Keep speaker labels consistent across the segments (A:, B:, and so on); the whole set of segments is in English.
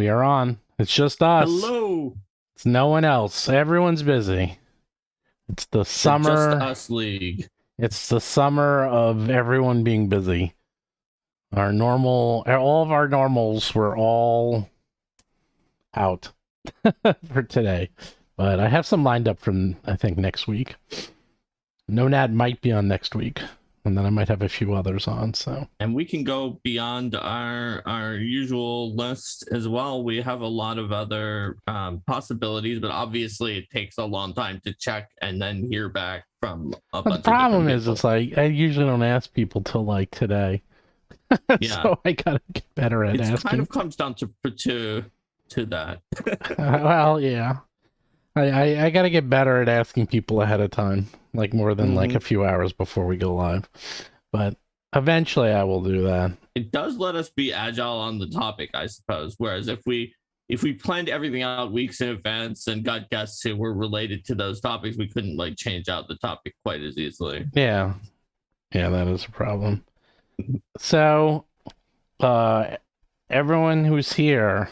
A: We are on. It's just us.
B: Hello.
A: It's no one else. Everyone's busy. It's the
B: The
A: summer.
B: Just Us League.
A: It's the summer of everyone being busy. All of our normals were all out for today. But I have some lined up from, I think, next week. Nonad might be on next week. And then I might have a few others on, so.
B: And we can go beyond our usual list as well. We have a lot of other possibilities, but obviously it takes a long time to check and then hear back from a bunch of
A: The problem is,
B: people.
A: it's like, I usually don't ask people till like today.
B: Yeah.
A: So I gotta get better at asking.
B: It kind of comes down to that.
A: Well, yeah. I gotta get better at asking people ahead of time, like more than like a few hours before we go live. But eventually I will do that.
B: It does let us be agile on the topic, I suppose. Whereas if we planned everything out weeks in advance and got guests who were related to those topics, we couldn't like change out the topic quite as easily.
A: Yeah. Yeah, that is a problem. So everyone who's here,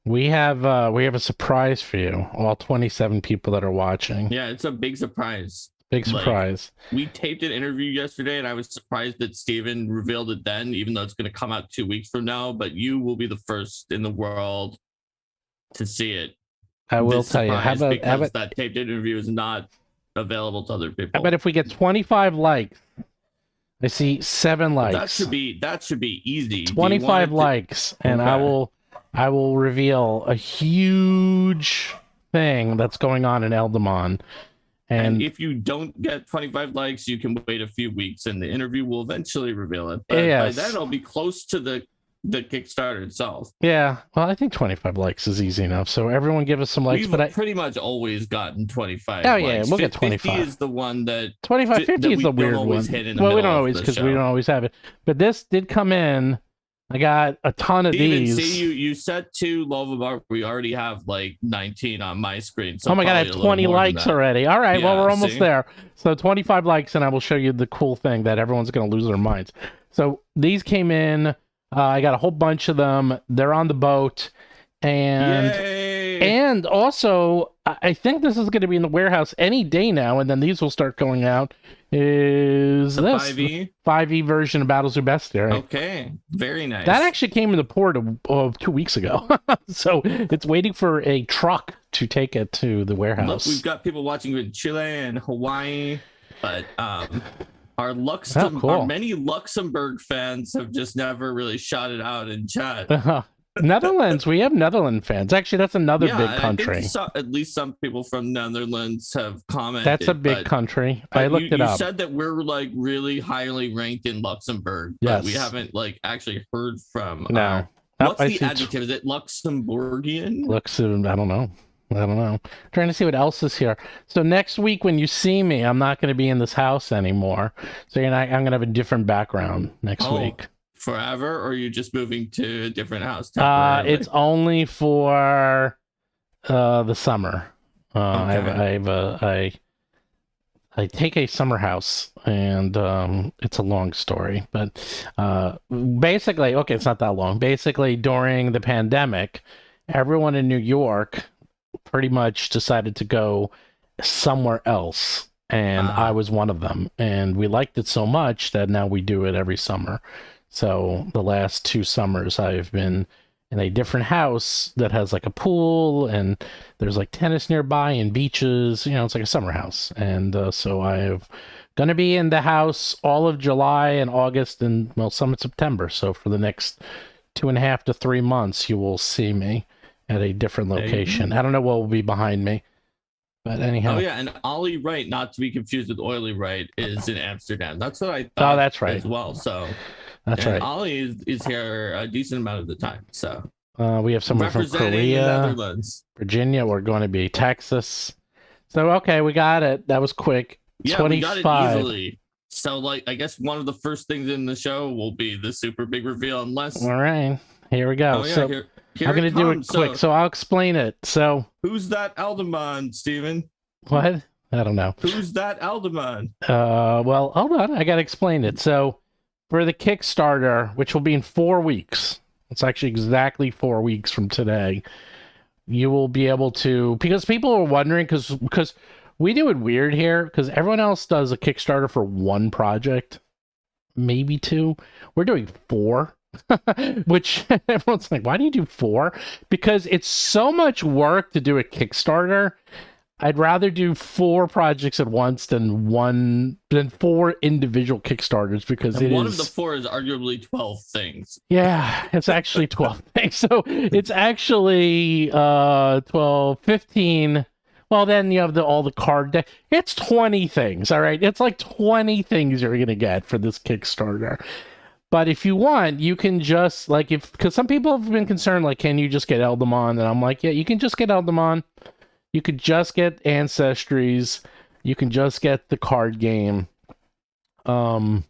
A: we have a surprise for you, all 27 people that are watching.
B: Yeah, it's a big surprise.
A: Big surprise.
B: We taped an interview yesterday, and I was surprised that Steven revealed it then, even though it's going to come out 2 weeks from now. But you will be the first in the world to see it.
A: I will tell you. How about
B: that taped interview is not available to other people?
A: I bet if we get 25 likes, I see 7 likes.
B: That should be easy.
A: 25 likes, and okay. I will reveal a huge thing that's going on in Eldamon.
B: And if you don't get 25 likes, you can wait a few weeks, and the interview will eventually reveal it. But yes. By then, it'll be close to the Kickstarter itself.
A: Yeah, well, I think 25 likes is easy enough. So everyone give us some likes.
B: We've pretty much always gotten 25.
A: Oh yeah, we'll get 25.
B: 50 is the one that
A: 25. 50 is the weird one. Well, we don't always because we don't always have it. But this did come in. I got a ton of these.
B: See, you set 2 Lovabar. We already have like 19 on my screen. So
A: oh my god, I have 20 likes already. All right, well, we're almost there. So 25 likes, and I will show you the cool thing that everyone's going to lose their minds. So these came in. I got a whole bunch of them. They're on the boat. And also, I think this is going to be in the warehouse any day now, and then these will start going out. Is this
B: 5e?
A: 5e version of Battles of Bestiary?
B: Okay, very nice.
A: That actually came in the port of 2 weeks ago, so it's waiting for a truck to take it to the warehouse.
B: Look, we've got people watching in Chile and Hawaii, but our many Luxembourg fans have just never really shot it out in chat.
A: Netherlands, we have Netherlands fans. Actually, that's another big country.
B: I think at least some people from Netherlands have commented.
A: That's a big country. I looked it up.
B: You said that we're like really highly ranked in Luxembourg, but we haven't like actually heard from.
A: No.
B: What's the adjective? Is it Luxembourgian?
A: I don't know. I'm trying to see what else is here. So next week when you see me, I'm not going to be in this house anymore. So I'm going to have a different background next week.
B: Forever, or are you just moving to a different house?
A: It's only for the summer. I take a summer house, and it's a long story, but basically, it's not that long. Basically, during the pandemic, everyone in New York pretty much decided to go somewhere else, and I was one of them. And we liked it so much that now we do it every summer. So the last 2 summers I've been in a different house that has like a pool, and there's like tennis nearby and beaches. It's like a summer house. And so I'm going to be in the house all of July and August and, some of September. So for the next 2.5 to 3 months, you will see me at a different location. I don't know what will be behind me. But anyhow.
B: Oh, yeah, and Ollie Wright, not to be confused with Oily Wright, is in Amsterdam. That's what I thought.
A: Oh, that's right.
B: As well, so...
A: That's right.
B: Ollie is here a decent amount of the time. So
A: we have someone from Korea, Virginia. We're going to be Texas. So okay, we got it. That was quick.
B: Yeah,
A: 25.
B: We got it easily. So I guess one of the first things in the show will be the super big reveal, unless.
A: All right, here we go.
B: Oh, yeah,
A: so
B: here
A: I'm going to do it quick. So I'll explain it. So
B: who's that Eldamon, Steven?
A: What? I don't know.
B: Who's that Eldamon?
A: Well, hold on. I got to explain it. So. For the Kickstarter, which will be in 4 weeks, It's actually exactly 4 weeks from today. You will be able to, because people are wondering, because we do it weird here, because everyone else does a Kickstarter for one project, maybe two. We're doing 4. Which everyone's like, why do you do 4? Because it's so much work to do a Kickstarter. I'd rather do 4 projects at once than 4 individual Kickstarters, because
B: and one of the 4 is arguably 12 things.
A: Yeah, it's actually 12 things. So it's actually 12, 15. Well, then you have all the card deck. It's 20 things, all right? It's like 20 things you're going to get for this Kickstarter. But if you want, you can just, like, because some people have been concerned, like, can you just get Eldamon? And I'm like, yeah, you can just get Eldamon. You could just get Ancestries. You can just get the card game. If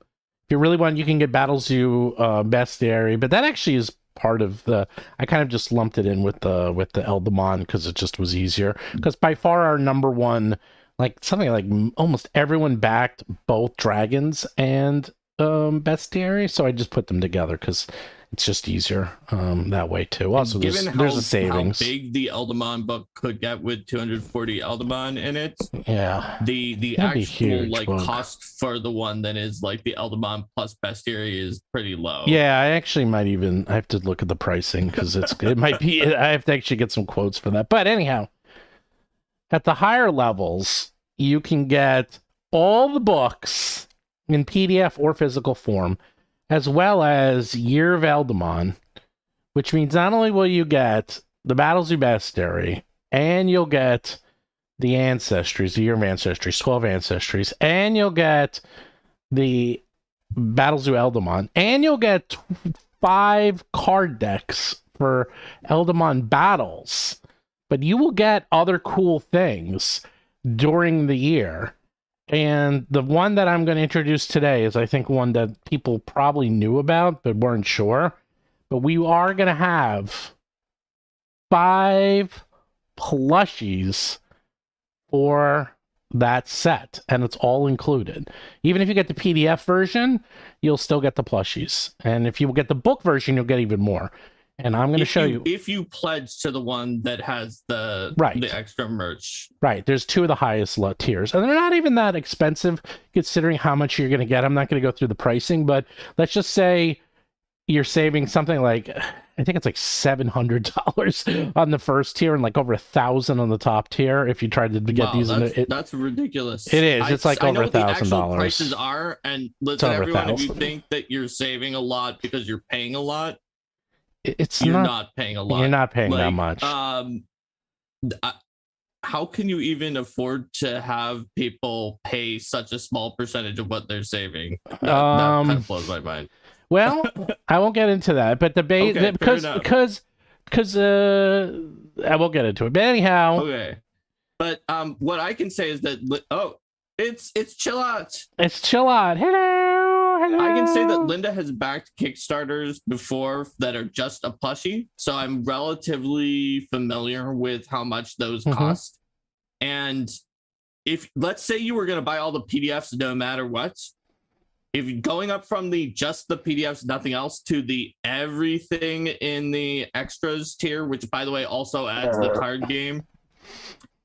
A: you really want, you can get Battlezoo Bestiary, but that actually is part of the. I kind of just lumped it in with the Eldamon because it just was easier. Because by far our number one, like something like almost everyone backed both dragons and Bestiary, so I just put them together because it's just easier that way too. Also, there's a savings.
B: How big the Eldamon book could get with 240 Eldamon in it.
A: Yeah,
B: the actual like book. Cost for the one that is like the Eldamon plus Bestiary is pretty low.
A: Yeah, I actually I have to look at the pricing because it might be. I have to actually get some quotes for that. But anyhow, at the higher levels, you can get all the books in PDF or physical form, as well as Year of Eldamon, which means not only will you get the Battlezoo Bestiary, and you'll get the Ancestries, the Year of Ancestries, 12 Ancestries, and you'll get the Battlezoo Eldamon, and you'll get 5 card decks for Eldamon battles, but you will get other cool things during the year. And the one that I'm going to introduce today is, I think, one that people probably knew about but weren't sure. But we are going to have 5 plushies for that set, and it's all included. Even if you get the PDF version, you'll still get the plushies. And if you get the book version, you'll get even more. And I'm going to show you
B: if you pledge to the one that has the extra merch.
A: Right. There's 2 of the highest tiers, and they're not even that expensive considering how much you're going to get. I'm not going to go through the pricing, but let's just say you're saving something like, I think it's like $700 on the first tier and like over $1,000 on the top tier. If you tried to get these,
B: that's ridiculous.
A: It is. It's like over $1,000.
B: Actual prices are, and listen, everyone, if you think that you're saving a lot because you're paying a lot, you're not paying a lot.
A: You're not paying that much.
B: How can you even afford to have people pay such a small percentage of what they're saving? That kind of blows my mind.
A: Well, I won't get into that, but because I won't get into it. But anyhow,
B: okay. But what I can say is that it's Chillot.
A: It's Chillot. Hello.
B: I can say that Linda has backed Kickstarters before that are just a plushie, so I'm relatively familiar with how much those cost. And if, let's say, you were going to buy all the PDFs no matter what, if you're going up from just the PDFs, nothing else, to the everything in the extras tier, which, by the way, also adds the card game,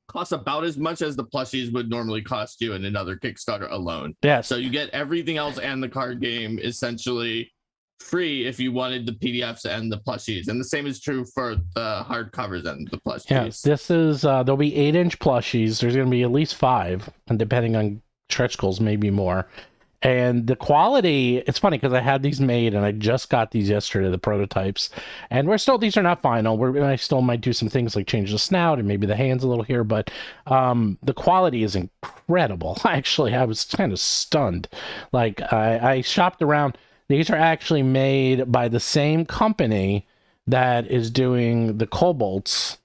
B: costs about as much as the plushies would normally cost you in another Kickstarter alone.
A: Yeah.
B: So you get everything else and the card game essentially free if you wanted the PDFs and the plushies. And the same is true for the hardcovers and the plushies.
A: Yes, this is, there'll be 8-inch plushies. There's going to be at least 5, and depending on stretch goals, maybe more. And the quality, it's funny because I had these made and I just got these yesterday, the prototypes, and these are not final. I still might do some things like change the snout and maybe the hands a little here, but the quality is incredible. Actually, I was kind of stunned. Like, I shopped around. These are actually made by the same company that is doing the Kobolds.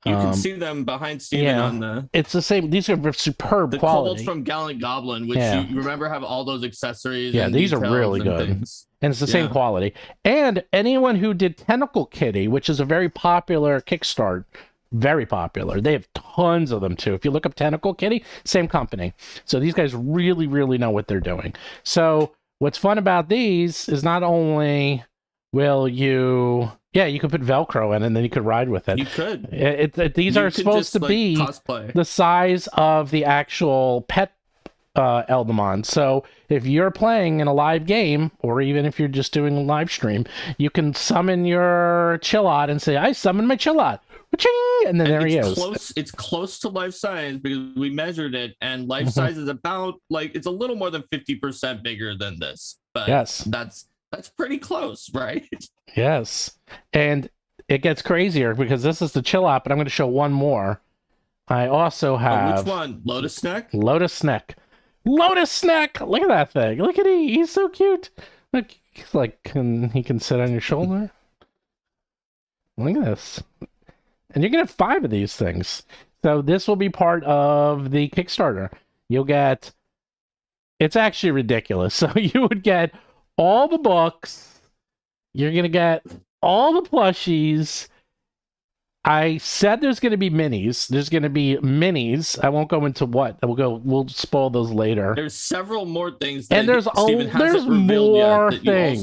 B: You can see them behind Steven on the...
A: It's the same. These are superb
B: the
A: quality.
B: Kobolds from Gallant Goblin, which you remember have all those accessories.
A: Yeah,
B: and
A: these are really good.
B: Things.
A: And it's the same quality. And anyone who did Tentacle Kitty, which is a very popular Kickstarter, very popular. They have tons of them too. If you look up Tentacle Kitty, same company. So these guys really, really know what they're doing. So what's fun about these is not only will you? Yeah, you could put Velcro in, and then you could ride with it.
B: You could.
A: These
B: You
A: are
B: could
A: supposed
B: just,
A: to
B: like,
A: be
B: cosplay.
A: the size of the actual pet Eldamon. So if you're playing in a live game, or even if you're just doing a live stream, you can summon your Chillot and say, "I summon my Chillot," and then there he is.
B: It's close to life size because we measured it, and life
A: Mhm.
B: size is about, like, it's a little more than 50% bigger than this. But
A: Yes.
B: that's pretty close, right?
A: Yes. And it gets crazier because this is the Chillot, but I'm going to show one more. I also have
B: Which one? Lotus Neck?
A: Lotus Neck. Lotus Neck! Look at that thing. Look at he's so cute. Look, he's like, he can sit on your shoulder. Look at this. And you're gonna have 5 of these things. So this will be part of the Kickstarter. You'll get, it's actually ridiculous. So you would get all the books, you're gonna get all the plushies. I said there's going to be minis. There's going to be minis. I won't go into what. We'll spoil those later.
B: There's several more things. That
A: And there's more things.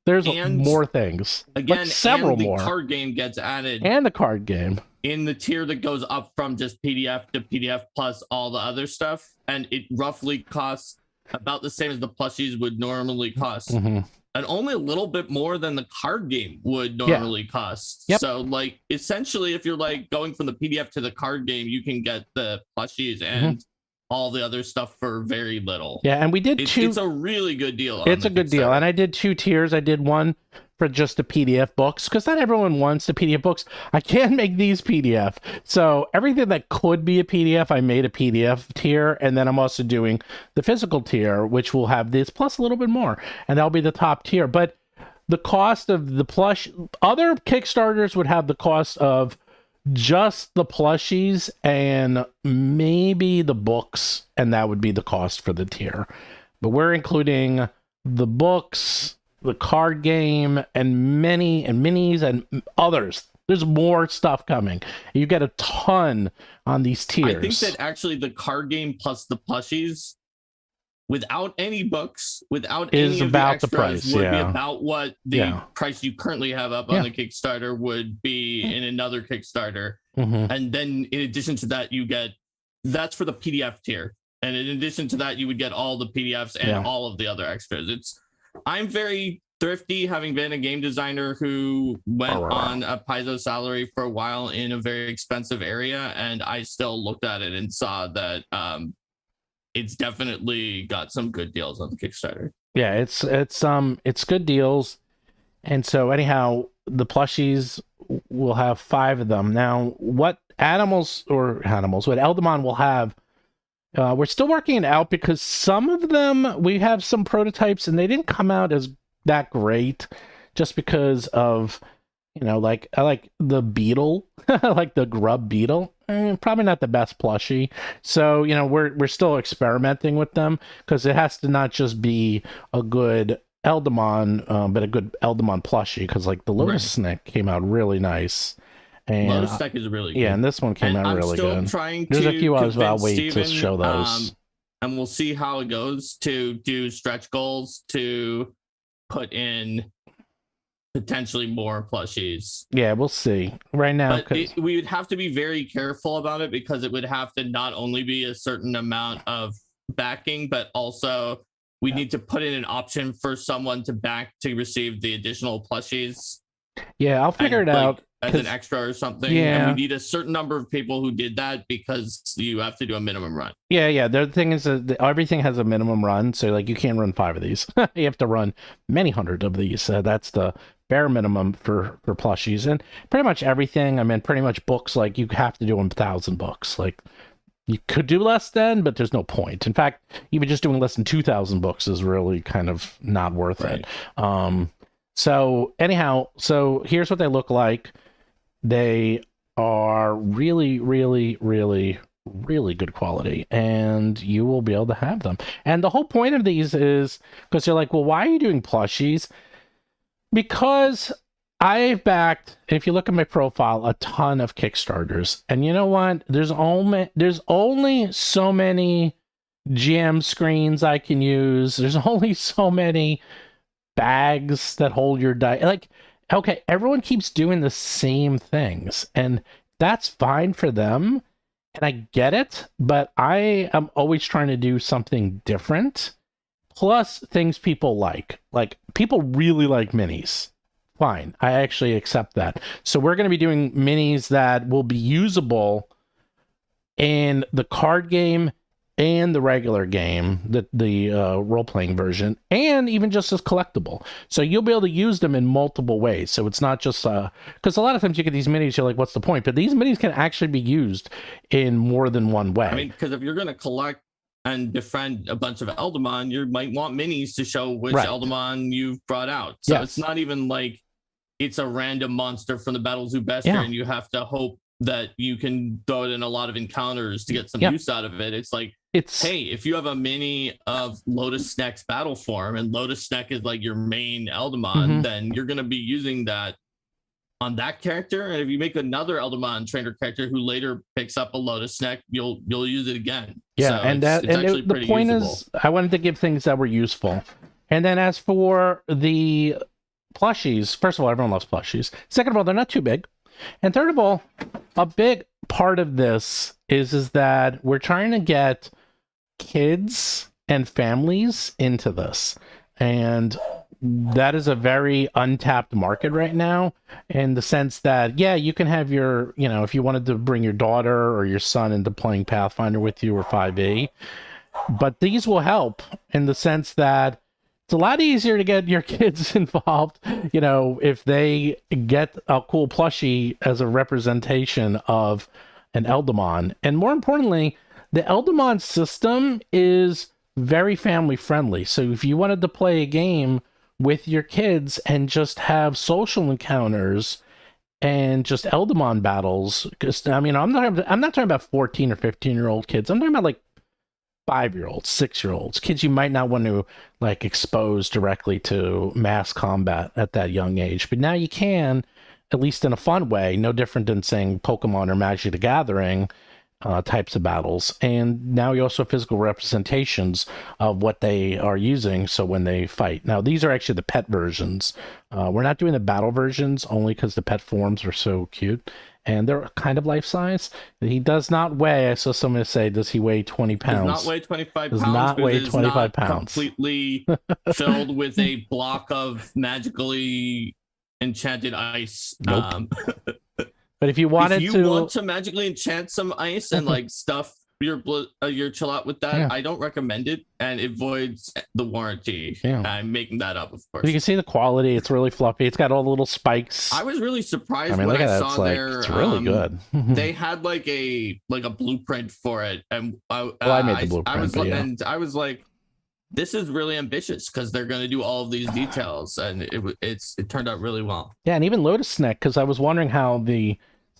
A: There's more things.
B: Again,
A: like several
B: and the
A: more.
B: Card game gets added.
A: And the card game
B: in the tier that goes up from just PDF to PDF plus all the other stuff, and it roughly costs about the same as the plushies would normally cost.
A: Mm-hmm.
B: And only a little bit more than the card game would normally cost.
A: Yep.
B: So, like, essentially, if you're like going from the PDF to the card game, you can get the plushies and all the other stuff for very little.
A: Yeah, and we did two.
B: It's a really good deal.
A: It's a good deal, and I did 2 tiers. I did one for just the PDF books because not everyone wants the PDF books. I can make these PDF, so everything that could be a PDF, I made a PDF tier, and then I'm also doing the physical tier, which will have this plus a little bit more, and that'll be the top tier. But the cost of the plush, other Kickstarters would have the cost of just the plushies and maybe the books, and that would be the cost for the tier. But we're including the books, the card game, and minis and others. There's more stuff coming. You get a ton on these tiers.
B: I think that actually the card game plus the plushies, without any books, without any of
A: about
B: the
A: the price,
B: would be about what the price you currently have up on
A: Yeah.
B: the Kickstarter would be in another Kickstarter.
A: Mhm.
B: And then in addition to that, you get, that's for the PDF tier. And in addition to that, you would get all the PDFs and all of the other extras. I'm very thrifty, having been a game designer who went on a Paizo salary for a while in a very expensive area, and I still looked at it and saw that it's definitely got some good deals on the Kickstarter.
A: Yeah, it's good deals. And so anyhow, the plushies will have 5 of them. Now, what what Eldamon will have, we're still working it out because some of them, we have some prototypes and they didn't come out as that great just because of, like, I like the beetle, like the grub beetle, probably not the best plushie. So, we're still experimenting with them because it has to not just be a good Eldamon, but a good Eldamon plushie, because like the Lotus Neck came out really nice. And
B: Lotus Neck is really good.
A: Yeah, and this one came out really good.
B: I'm still trying
A: There's
B: to
A: a few others, but I'll wait
B: Steven,
A: to show those.
B: And we'll see how it goes to do stretch goals to put in potentially more plushies.
A: Yeah, we'll see. Right now,
B: but we would have to be very careful about it because it would have to not only be a certain amount of backing, but also we need to put in an option for someone to back to receive the additional plushies.
A: Yeah, I'll figure it out
B: as an extra or something.
A: Yeah,
B: and we need a certain number of people who did that because you have to do a minimum run.
A: Yeah. The thing is that everything has a minimum run, so like you can't run 5 of these. You have to run many hundred of these. That's the bare minimum for plushies, and pretty much everything. I mean, pretty much books, like you have to do 1,000 books. Like you could do less then, but there's no point. In fact, even just doing less than 2,000 books is really kind of not worth it. So anyhow, so here's what they look like. They are really, really, really, really good quality, and you will be able to have them. And the whole point of these is because you're like, well, why are you doing plushies? Because I've backed, if you look at my profile, a ton of Kickstarters, and you know what? There's only so many GM screens I can use. There's only so many bags that hold your dice. Like, okay, everyone keeps doing the same things, and that's fine for them. And I get it, but I am always trying to do something different. Plus, things people like. Like, people really like minis. Fine, I actually accept that. So, we're going to be doing minis that will be usable in the card game and the regular game, the role-playing version, and even just as collectible. So you'll be able to use them in multiple ways. So it's not just because a lot of times you get these minis, you're like, what's the point? But these minis can actually be used in more than one way.
B: I mean, because if you're going to collect and befriend a bunch of Eldamon, you might want minis to show which Eldamon you've brought out. So it's not even like it's a random monster from the Battle Zoo Bestiary and you have to hope that you can throw it in a lot of encounters to get some use out of it. It's like, hey, if you have a mini of Lotus Snack's battle form and Lotus Snack is like your main Eldamon, then you're going to be using that on that character. And if you make another Eldamon trainer character who later picks up a Lotus Snack, you'll use it again.
A: Yeah,
B: so
A: and the point usable. Is, I wanted to give things that were useful. And then as for the plushies, first of all, everyone loves plushies. Second of all, they're not too big. And third of all, a big part of this is that we're trying to get kids and families into this. And that is a very untapped market right now, in the sense that, yeah, you can have your, if you wanted to bring your daughter or your son into playing Pathfinder with you or 5e, but these will help in the sense that it's a lot easier to get your kids involved, if they get a cool plushie as a representation of an Eldamon. And more importantly, the Eldamon system is very family friendly. So if you wanted to play a game with your kids and just have social encounters and just Eldamon battles, because I'm not talking about 14 or 15-year-old kids. I'm talking about like 5-year-olds, 6-year-olds, kids you might not want to like expose directly to mass combat at that young age. But now you can, at least in a fun way, no different than saying Pokemon or Magic the Gathering types of battles. And now you also have physical representations of what they are using. So when they fight, now these are actually the pet versions. We're not doing the battle versions only because the pet forms are so cute. And they're kind of life size. He does not weigh. I saw someone say, does he weigh 20 pounds?
B: Does not weigh 25 pounds.
A: Does not weigh 25 pounds.
B: Completely filled with a block of magically enchanted ice.
A: Nope. But if you want
B: to magically enchant some ice and like stuff your Chillout with that, I don't recommend it, and it voids the warranty. I'm making that up, of course.
A: You can see the quality. It's really fluffy. It's got all the little spikes.
B: I was really surprised when I saw
A: it's really good.
B: They had like a blueprint for it, and
A: I made the blueprint.
B: And I was like, this is really ambitious because they're going to do all of these details, and it turned out really well.
A: Yeah, and even Lotus Snack, because I was wondering how the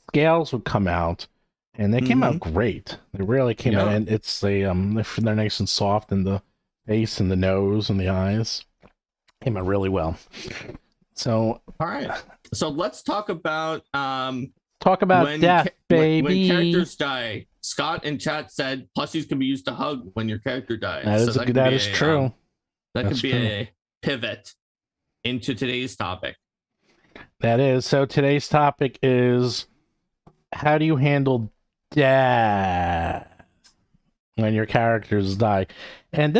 A: scales would come out, and they came out great. They really came out, and they're nice and soft in the face and the nose and the eyes. Came out really well. So,
B: all right. So let's talk about
A: death, baby.
B: When characters die. Scott in chat said plushies can be used to hug when your character dies.
A: That is true.
B: That could be a pivot into today's topic.
A: That is. So today's topic is, how do you handle death when your characters die? And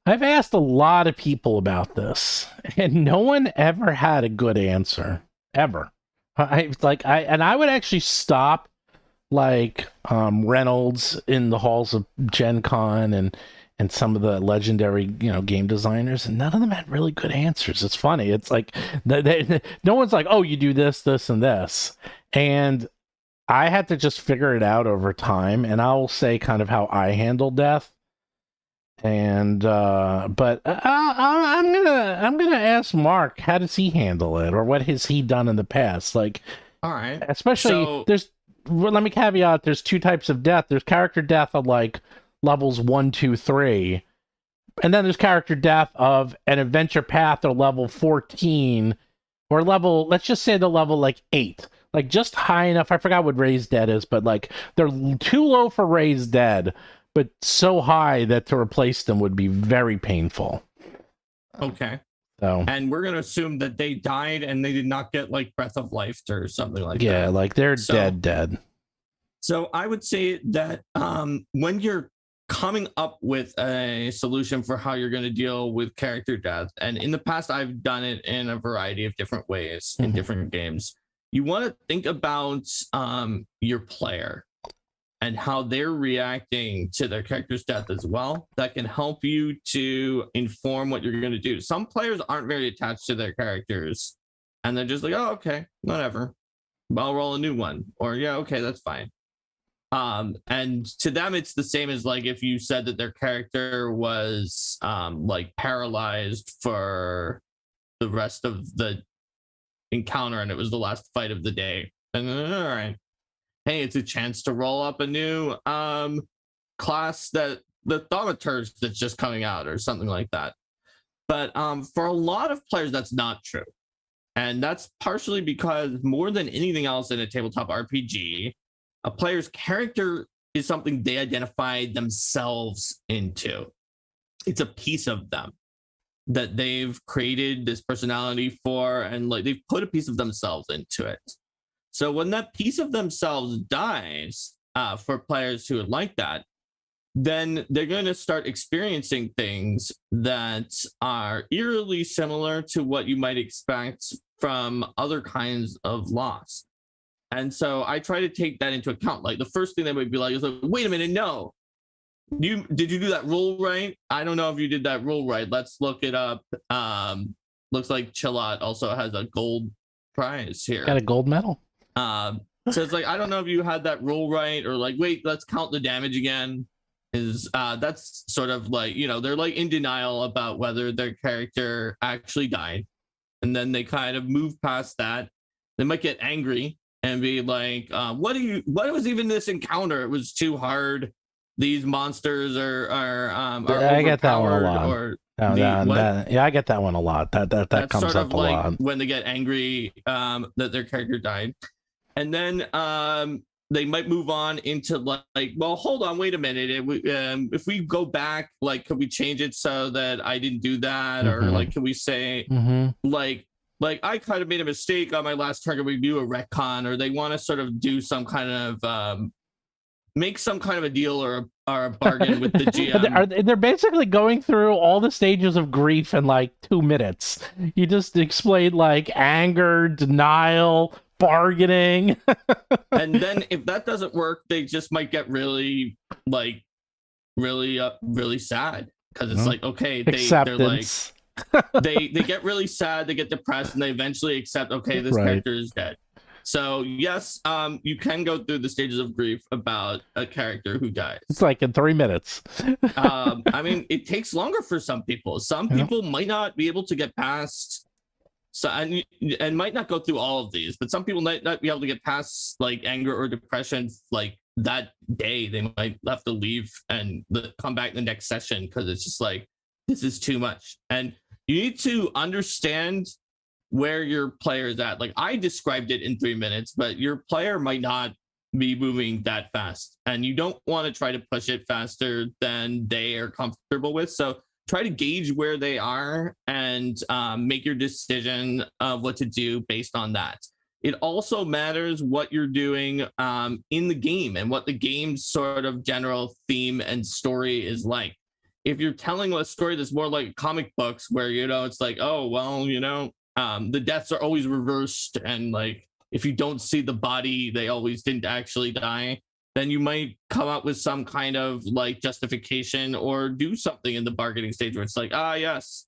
A: I've asked a lot of people about this, and no one ever had a good answer, ever. I would actually stop Reynolds in the halls of Gen Con and some of the legendary, game designers, and none of them had really good answers. It's funny. It's like no one's like, oh, you do this, this, and this. And I had to just figure it out over time, and I'll say kind of how I handle death. And but I'm gonna ask Mark, how does he handle it, or what has he done in the past? Like,
B: all right,
A: especially let me caveat, there's two types of death. There's character death of like levels 1, 2, 3, and then there's character death of an adventure path or level 14, or level, let's just say the level like 8, like just high enough. I forgot what raised dead is, but like they're too low for raised dead, but so high that to replace them would be very painful.
B: Okay.
A: So
B: And we're going to assume that they died and they did not get like breath of life or something like that.
A: yeah, like they're
B: So-
A: dead.
B: So I would say that when you're coming up with a solution for how you're going to deal with character death, and in the past I've done it in a variety of different ways in
A: Mhm.
B: different games, you want to think about your player and how they're reacting to their character's death as well. That can help you to inform what you're going to do. Some players aren't very attached to their characters, and they're just like, oh, okay, whatever. I'll roll a new one. Or, yeah, okay, that's fine. And to them, it's the same as like if you said that their character was like paralyzed for the rest of the encounter and it was the last fight of the day. And all right, hey, it's a chance to roll up a new class, that the thaumaturge that's just coming out or something like that. But for a lot of players, that's not true. And that's partially because more than anything else in a tabletop RPG, a player's character is something they identify themselves into. It's a piece of them that they've created this personality for, and like they've put a piece of themselves into it. So when that piece of themselves dies, for players who would like that, then they're going to start experiencing things that are eerily similar to what you might expect from other kinds of loss. And so I try to take that into account. Like the first thing they might be like is like, wait a minute, no. Did you do that roll right? I don't know if you did that roll right. Let's look it up. Looks like Chillot also has a gold prize here.
A: Got a gold medal.
B: So it's like, I don't know if you had that roll right, or like, wait, let's count the damage again. Is that's sort of like, you know, they're like in denial about whether their character actually died. And then they kind of move past that. They might get angry and be like, what was even this encounter? It was too hard. These monsters are
A: I get that one a
B: overpowered,
A: lot.
B: or
A: Yeah, I get that one a lot. That
B: that's
A: comes
B: sort
A: up
B: of
A: a
B: like
A: lot.
B: when they get angry that their character died. And then they might move on into like, well, hold on, wait a minute. If we go back, like, could we change it so that I didn't do that? Or like, can we say like I kind of made a mistake on my last turn? Can we do a retcon? Or they want to sort of do some kind of make some kind of a deal or a bargain with the GM.
A: They're basically going through all the stages of grief in like 2 minutes. You just explain like anger, denial, bargaining.
B: And then if that doesn't work, they just might get really sad, because it's like, okay, they're like they get really sad, they get depressed, and they eventually accept, okay, this character is dead. So yes, you can go through the stages of grief about a character who dies.
A: It's like in 3 minutes.
B: I mean, it takes longer for some people. Some people might not be able to get past, so and might not go through all of these, but some people might not be able to get past like anger or depression like that day. They might have to leave and come back the next session because it's just like, this is too much. And you need to understand where your player is at. Like I described it in 3 minutes, but your player might not be moving that fast, and you don't want to try to push it faster than they are comfortable with. So try to gauge where they are and make your decision of what to do based on that. It also matters what you're doing in the game and what the game's sort of general theme and story is like. If you're telling a story that's more like comic books, where, you know, it's like, oh, well, you know, the deaths are always reversed, and like if you don't see the body, they always didn't actually die, then you might come up with some kind of like justification or do something in the bargaining stage where it's like, yes,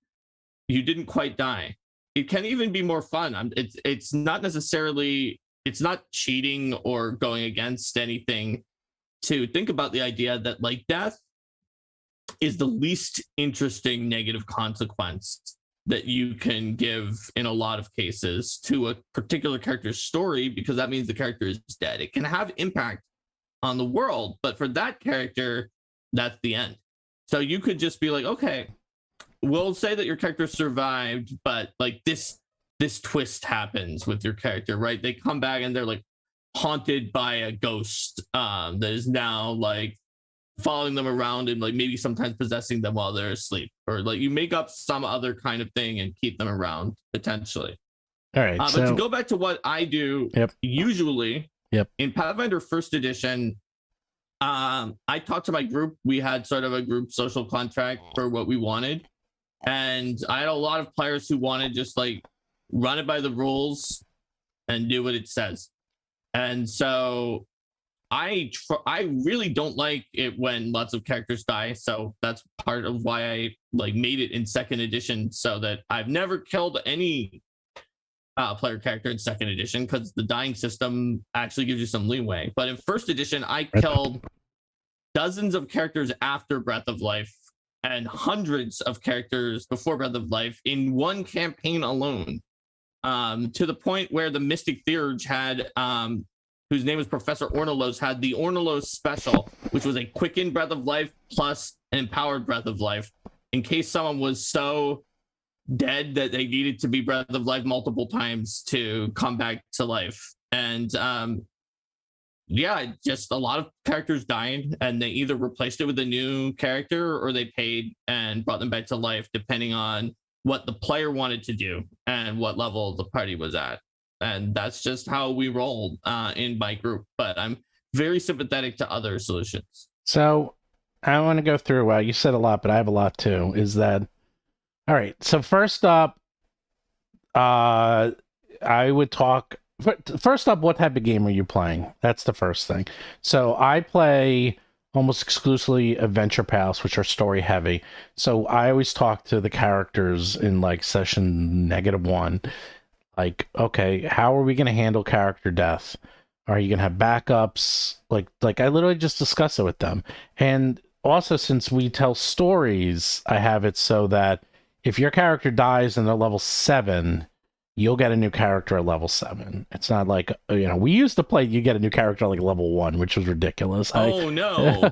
B: you didn't quite die. It can even be more fun. It's not necessarily, it's not cheating or going against anything to think about the idea that like death is the least interesting negative consequence that you can give in a lot of cases to a particular character's story, because that means the character is dead. It can have impact on the world, but for that character, that's the end. So you could just be like, okay, we'll say that your character survived, but like this twist happens with your character, right? They come back and they're like haunted by a ghost that is now like following them around and like maybe sometimes possessing them while they're asleep, or like you make up some other kind of thing and keep them around potentially.
A: All right.
B: But to go back to what I do, usually in Pathfinder First Edition, I talked to my group. We had sort of a group social contract for what we wanted, and I had a lot of players who wanted just like run it by the rules and do what it says. And so I really don't like it when lots of characters die. So that's part of why I like made it in second edition, so that I've never killed any player character in second edition, because the dying system actually gives you some leeway. But in first edition, I killed dozens of characters after Breath of Life and hundreds of characters before Breath of Life in one campaign alone, to the point where the Mystic Theurge had, whose name was Professor Ornelos, had the Ornelos special, which was a quickened Breath of Life plus an empowered Breath of Life, in case someone was so dead that they needed to be Breath of Life multiple times to come back to life. And just a lot of characters died, and they either replaced it with a new character or they paid and brought them back to life, depending on what the player wanted to do and what level the party was at. And that's just how we rolled in my group. But I'm very sympathetic to other solutions.
A: So I want to go through, you said a lot, but I have a lot too, is that, all right, so first up, I would talk, first up, what type of game are you playing? That's the first thing. So I play almost exclusively adventure paths, which are story heavy. So I always talk to the characters in like session -1. Like, okay, how are we going to handle character death? Are you going to have backups? Like I literally just discuss it with them. And also, since we tell stories, I have it so that if your character dies and they're level 7, you'll get a new character at level 7. It's not like, we used to play, you get a new character at like level 1, which was ridiculous.
B: No.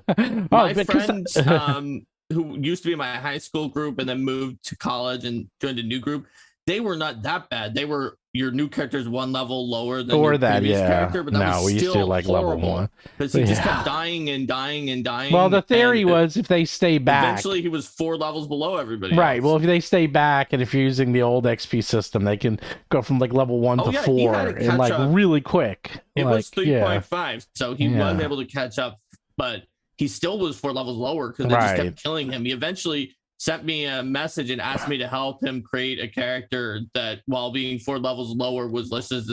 B: My friends who used to be in my high school group and then moved to college and joined a new group, they were not that bad. They were, your new character is one level lower than your previous character, but that was
A: we used to like level 1
B: because he just kept dying and dying and dying.
A: Well, the theory was if they stay back,
B: eventually he was 4 levels below everybody.
A: Right.
B: else.
A: Well, if they stay back and if you're using the old XP system, they can go from like level 1 to 4 and like really quick.
B: It was 3.5, so he was able to catch up, but he still was 4 levels lower because they just kept killing him. He eventually sent me a message and asked me to help him create a character that, while being 4 levels lower, was listed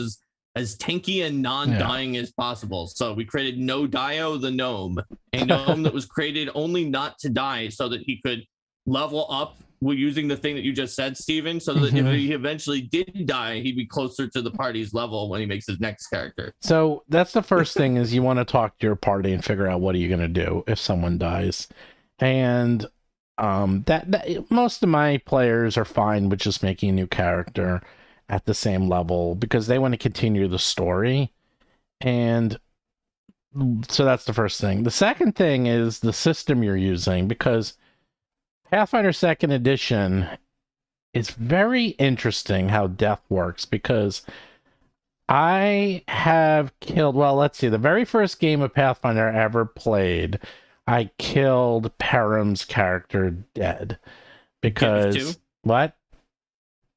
B: as tanky and non-dying as possible. So we created No Dio the gnome, a gnome that was created only not to die, so that he could level up using the thing that you just said, Steven, so that if he eventually did die, he'd be closer to the party's level when he makes his next character.
A: So that's the first thing, is you want to talk to your party and figure out what are you going to do if someone dies. And that most of my players are fine with just making a new character at the same level because they want to continue the story. And so that's the first thing. The second thing is the system you're using, because Pathfinder 2nd Edition is very interesting how death works, because I have killed, let's see, the very first game of Pathfinder I ever played, I killed Param's character dead because what?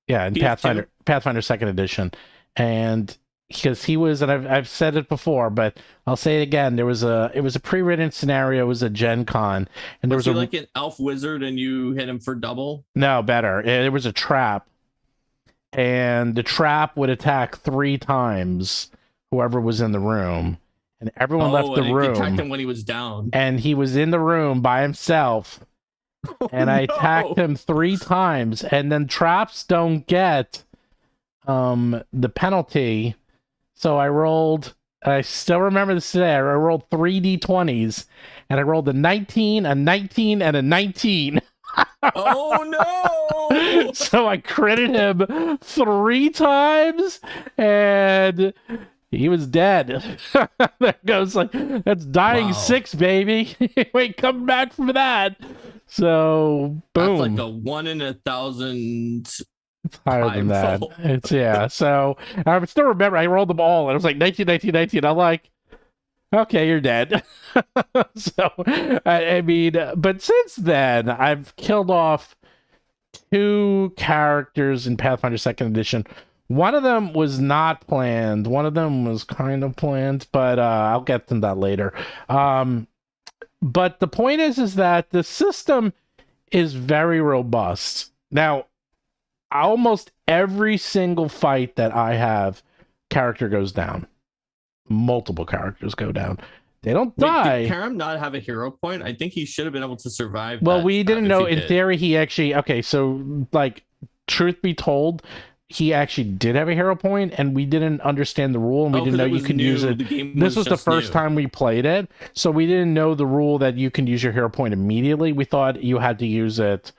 A: Yeah, in Pathfinder 2nd Edition, and because he was, and I've said it before, but I'll say it again. It was a pre-written scenario. It was a Gen Con, and there was
B: like an elf wizard, and you hit him for double.
A: No, better. It was a trap, and the trap would attack 3 times whoever was in the room. And everyone left the room.
B: Attacked him when he was down.
A: And he was in the room by himself. And I attacked him 3 times. And then traps don't get the penalty. So I rolled, I still remember this today, I rolled 3 d20s. And I rolled a 19, a 19, and a 19.
B: Oh no!
A: So I critted him 3 times. And he was dead. That goes like, that's dying 6, baby. Wait, come back from that. So boom.
B: That's like a 1 in 1,000.
A: It's higher than that. It's So I still remember I rolled them all and it was like 19, 19, 19. I'm like, Okay, you're dead. So, I mean, but since then, I've killed off 2 characters in Pathfinder Second Edition. One of them was not planned. One of them was kind of planned, but I'll get to that later. But the point is that the system is very robust. Now, almost every single fight that I have, character goes down. Multiple characters go down. They don't die.
B: Did Karam not have a hero point? I think he should have been able to survive.
A: Well,
B: that,
A: we didn't know.
B: if he
A: In
B: did.
A: theory, he actually... Okay, so, like, truth be told, he actually did have a hero point, and we didn't understand the rule, and we didn't know you could use it.
B: The game
A: This was the
B: just
A: first
B: new.
A: time we played it, so we didn't know the rule that you can use your hero point immediately. We thought you had to use it...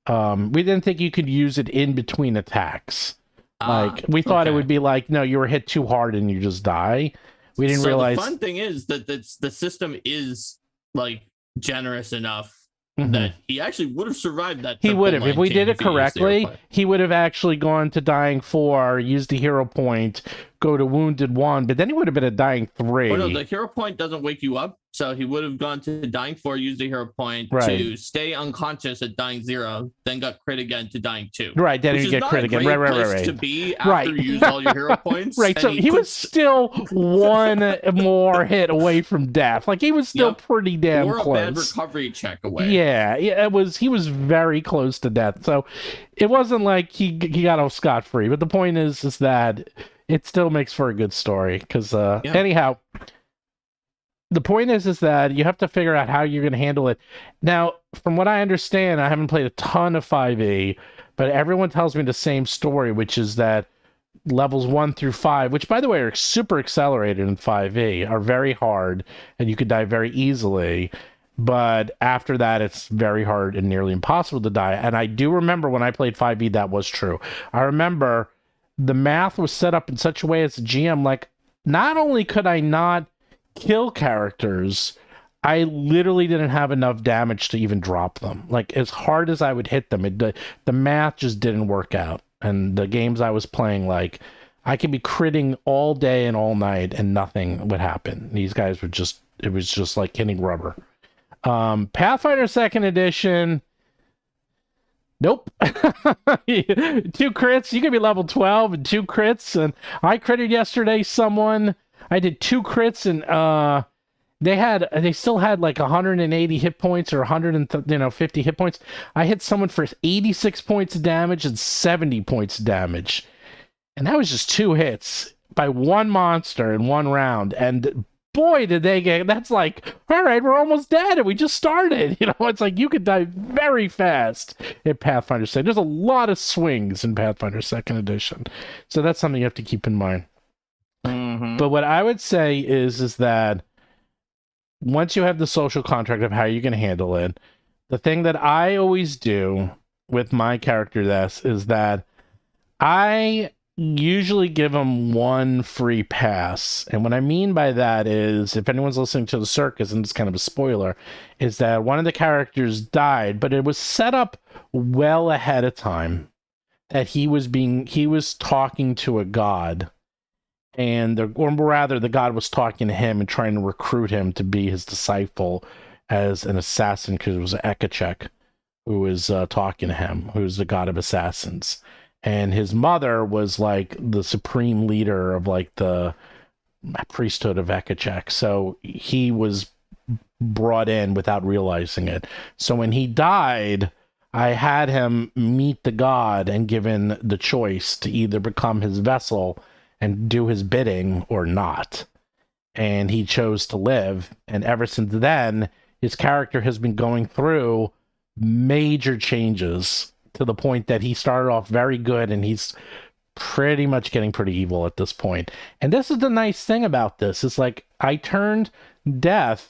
A: we didn't think you could use it in between attacks. Like, we thought it would be like, no, you were hit too hard and you just die. We didn't realize...
B: The fun thing is that the system is, like, generous enough
A: Mhm.
B: that he actually would have survived that.
A: He would have.
B: triple
A: If we
B: line
A: did
B: chain
A: it
B: if he used the hero
A: correctly,
B: point.
A: he would have actually gone to dying 4, used the hero point, go to wounded 1, but then he would have been a dying 3.
B: Oh, no, the hero point doesn't wake you up, so he would have gone to dying 4, used the hero point
A: Right.
B: to stay unconscious at dying 0, then got crit again to dying 2.
A: Right, then
B: Which
A: you
B: is
A: get
B: not
A: crit
B: a
A: again.
B: great
A: Right.
B: place to be after
A: Right.
B: you use all your hero points.
A: Right, so
B: and
A: he was
B: puts-
A: still 1 more hit away from death. Like, he was still
B: Yep.
A: pretty damn
B: or a bad
A: close.
B: recovery check away.
A: Yeah, he was very close to death. So it wasn't like he got off scot-free. But the point is that it still makes for a good story. Because anyhow, the point is that you have to figure out how you're going to handle it. Now, from what I understand, I haven't played a ton of 5e, but everyone tells me the same story, which is that levels 1 through 5, which by the way are super accelerated in 5e, are very hard, and you could die very easily. But after that, it's very hard and nearly impossible to die. And I do remember when I played 5e, that was true. I remember the math was set up in such a way as a GM, like, not only could I not kill characters, I literally didn't have enough damage to even drop them. Like, as hard as I would hit them, the math just didn't work out. And the games I was playing, like, I could be critting all day and all night and nothing would happen. These guys would just... It was just like hitting rubber. Pathfinder 2nd Edition... Nope. 2 crits. You could be level 12 and 2 crits. And I critted yesterday someone... I did 2 crits and they still had like 180 hit points or 150 hit points. I hit someone for 86 points of damage and 70 points of damage. And that was just 2 hits by 1 monster in 1 round. And boy, did they get... That's like, all right, we're almost dead and we just started. You know, it's like you could die very fast in Pathfinder 2nd. There's a lot of swings in Pathfinder 2nd Edition. So that's something you have to keep in mind.
B: Mm-hmm.
A: But what I would say is that once you have the social contract of how you're going to handle it, the thing that I always do with my character deaths is that I usually give them 1 free pass. And what I mean by that is, if anyone's listening to the circus, and it's kind of a spoiler, is that one of the characters died, but it was set up well ahead of time that he was talking to a god. Or rather, the god was talking to him and trying to recruit him to be his disciple as an assassin, because it was Ekachek who was talking to him, who's the god of assassins. And his mother was like the supreme leader of like the priesthood of Ekachek. So he was brought in without realizing it. So when he died, I had him meet the god and given the choice to either become his vessel and do his bidding or not. And he chose to live. And ever since then, his character has been going through major changes to the point that he started off very good and he's pretty much getting pretty evil at this point. And this is the nice thing about this. It's like I turned death,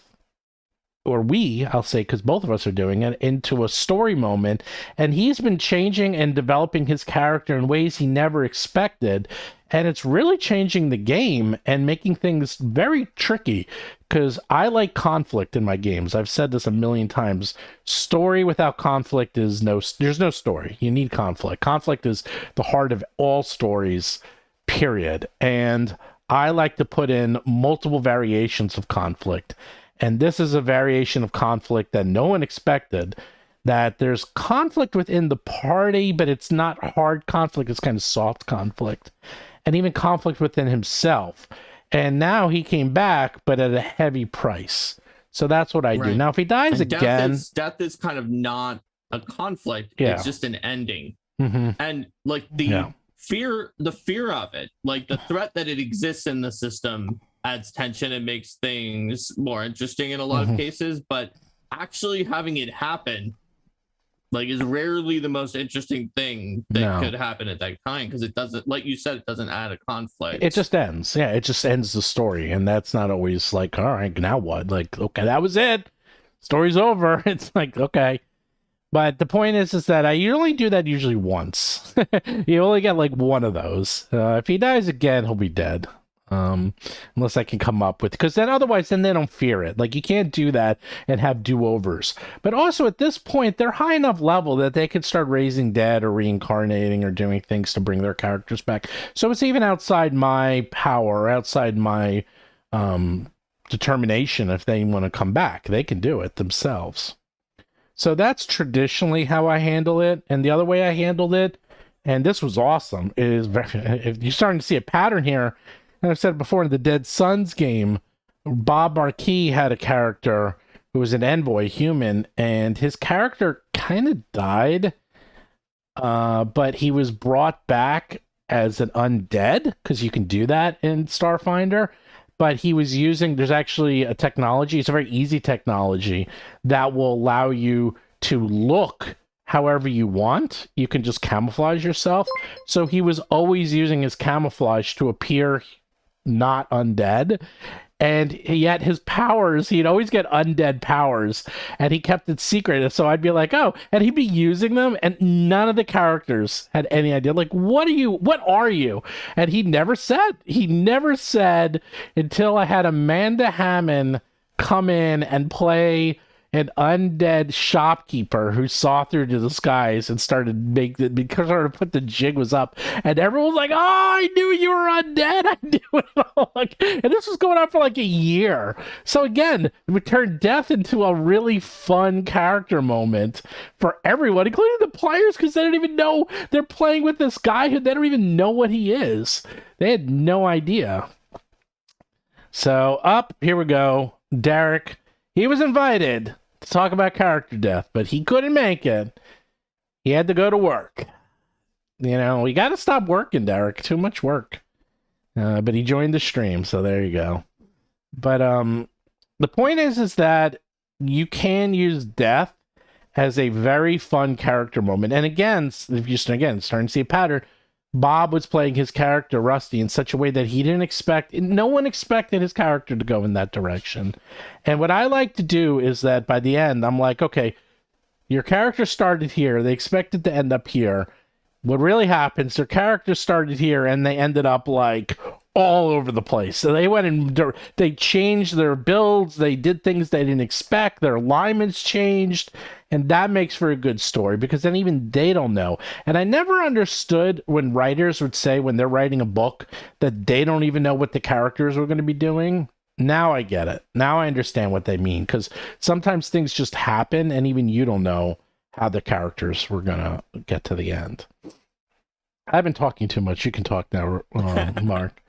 A: or I'll say, because both of us are doing it, into a story moment. And he's been changing and developing his character in ways he never expected. And it's really changing the game and making things very tricky, because I like conflict in my games. I've said this a million times. Story without conflict there's no story. You need conflict. Conflict is the heart of all stories, period. And I like to put in multiple variations of conflict. And this is a variation of conflict that no one expected. That there's conflict within the party, but it's not hard conflict, it's kind of soft conflict. And even conflict within himself. And now he came back, but at a heavy price. So that's what I do.
B: Right.
A: Now, if he dies
B: And
A: again,
B: death is kind of not a conflict.
A: Yeah.
B: It's just an ending.
A: mhm,
B: And like the
A: Yeah.
B: fear of it, like the threat that it exists in the system adds tension and makes things more interesting in a lot
A: Mhm.
B: of cases. But actually having it happen, like, is rarely the most interesting thing that
A: No.
B: could happen at that time, because it doesn't, like you said, it doesn't add a conflict.
A: It just ends. Yeah, it just ends the story. And that's not always like, all right, now what? Like, okay, that was it. Story's over. It's like, okay. But the point is that you only do that usually once. You only get like one of those. If he dies again, he'll be dead. Unless I can come up with, because then otherwise, then they don't fear it. Like, you can't do that and have do-overs. But also at this point, they're high enough level that they could start raising dead or reincarnating or doing things to bring their characters back. So it's even outside my power, outside my determination. If they want to come back, they can do it themselves. So that's traditionally how I handle it. And the other way I handled it, and this was awesome, is if you're starting to see a pattern here. And I've said it before, in the Dead Sons game, Bob Marquis had a character who was an envoy human, and his character kind of died, but he was brought back as an undead, because you can do that in Starfinder. But he was using, there's actually a technology, it's a very easy technology that will allow you to look however you want. You can just camouflage yourself. So he was always using his camouflage to appear not undead, and yet his powers, he'd always get undead powers, and he kept it secret. So I'd be like, oh, and he'd be using them, and none of the characters had any idea. Like, what are you? And he never said until I had Amanda Hammond come in and play an undead shopkeeper who saw through to the skies and started put the jig was up, and everyone was like, "Oh, I knew you were undead. I knew it all." Like, and this was going on for like a year. So again, we turned death into a really fun character moment for everyone, including the players, because they don't even know they're playing with this guy who they don't even know what he is. They had no idea. So here we go. Derek, he was invited to talk about character death, but he couldn't make it. He had to go to work. You know, we got to stop working, Derek. Too much work. But he joined the stream, so there you go. But the point is that you can use death as a very fun character moment. And again, if you're starting to see a pattern, Bob was playing his character Rusty in such a way that he didn't expect, no one expected his character to go in that direction. And what I like to do is that by the end, I'm like, okay, your character started here. They expected to end up here. What really happens, their character started here and they ended up like all over the place. So they went and they changed their builds. They did things they didn't expect. Their alignments changed. And that makes for a good story, because then even they don't know. And I never understood when writers would say when they're writing a book that they don't even know what the characters were going to be doing. Now I get it. Now I understand what they mean, because sometimes things just happen and even you don't know how the characters were going to get to the end. I've been talking too much. You can talk now, Mark.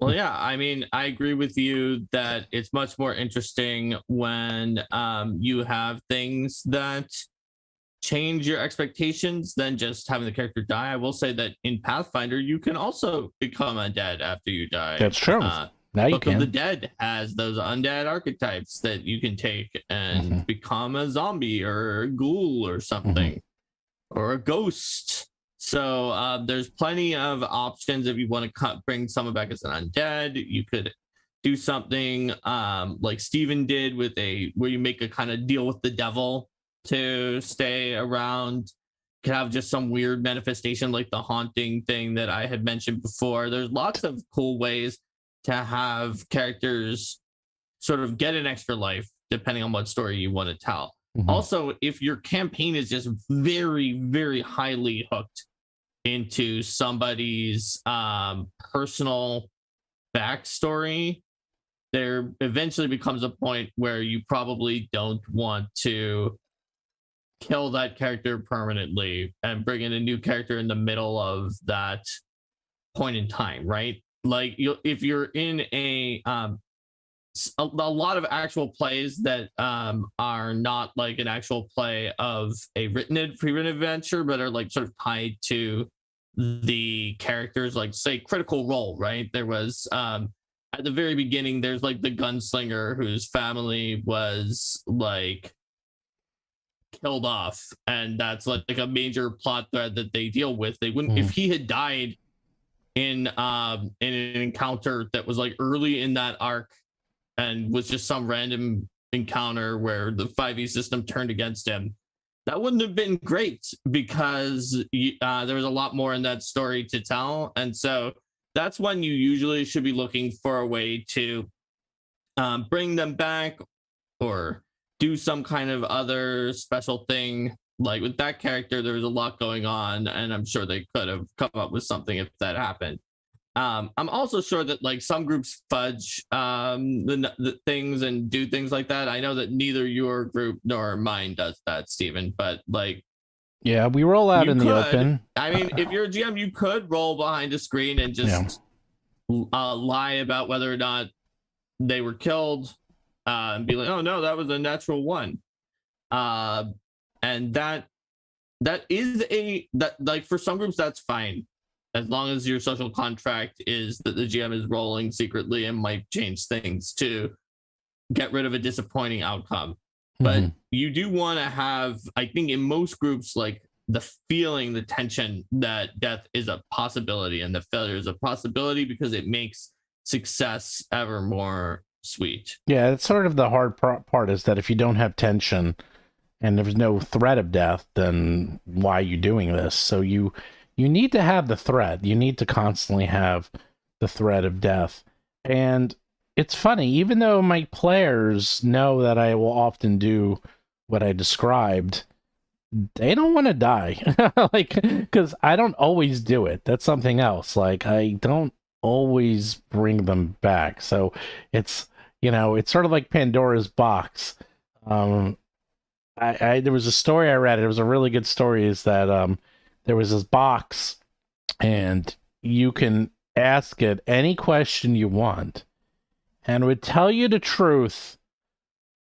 B: Well, yeah, I mean, I agree with you that it's much more interesting when you have things that change your expectations than just having the character die. I will say that in Pathfinder, you can also become undead after you die.
A: That's true. Now you
B: Book of
A: can.
B: the Dead has those undead archetypes that you can take and become a zombie or a ghoul or something, or a ghost. So there's plenty of options. If you want to bring someone back as an undead, you could do something like Steven did with where you make a kind of deal with the devil to stay around. You could have just some weird manifestation like the haunting thing that I had mentioned before. There's lots of cool ways to have characters sort of get an extra life depending on what story you want to tell. Also, if your campaign is just very, very highly hooked into somebody's personal backstory, there eventually becomes a point where you probably don't want to kill that character permanently and bring in a new character in the middle of that point in time, right? Like if you're in a lot of actual plays that are not like an actual play of a pre-written adventure, but are like sort of tied to the characters, like say Critical Role, right? There was at the very beginning, there's like the gunslinger whose family was like killed off, and that's like a major plot thread that they deal with. They wouldn't if he had died in an encounter that was like early in that arc and was just some random encounter where the 5e system turned against him, that wouldn't have been great, because there was a lot more in that story to tell. And so that's when you usually should be looking for a way to bring them back or do some kind of other special thing. Like with that character, there was a lot going on, and I'm sure they could have come up with something if that happened. I'm also sure that like some groups fudge the things and do things like that. I know that neither your group nor mine does that, Stephen, but like,
A: yeah, we roll out in the open.
B: I mean, if you're a GM, you could roll behind a screen and just lie about whether or not they were killed, and be like, oh no, that was a natural one. And that is that like for some groups that's fine, as long as your social contract is that the GM is rolling secretly and might change things to get rid of a disappointing outcome. But you do want to have, I think in most groups, like the feeling, the tension that death is a possibility and that failure is a possibility, because it makes success ever more sweet.
A: Yeah, it's sort of the hard part is that if you don't have tension and there's no threat of death, then why are you doing this? So you need to have the threat. You need to constantly have the threat of death. And it's funny, even though my players know that I will often do what I described, they don't want to die. Like, because I don't always do it. That's something else. Like, I don't always bring them back. So it's, it's sort of like Pandora's box. There was a story I read. It was a really good story. Is that there was this box, and you can ask it any question you want, and it would tell you the truth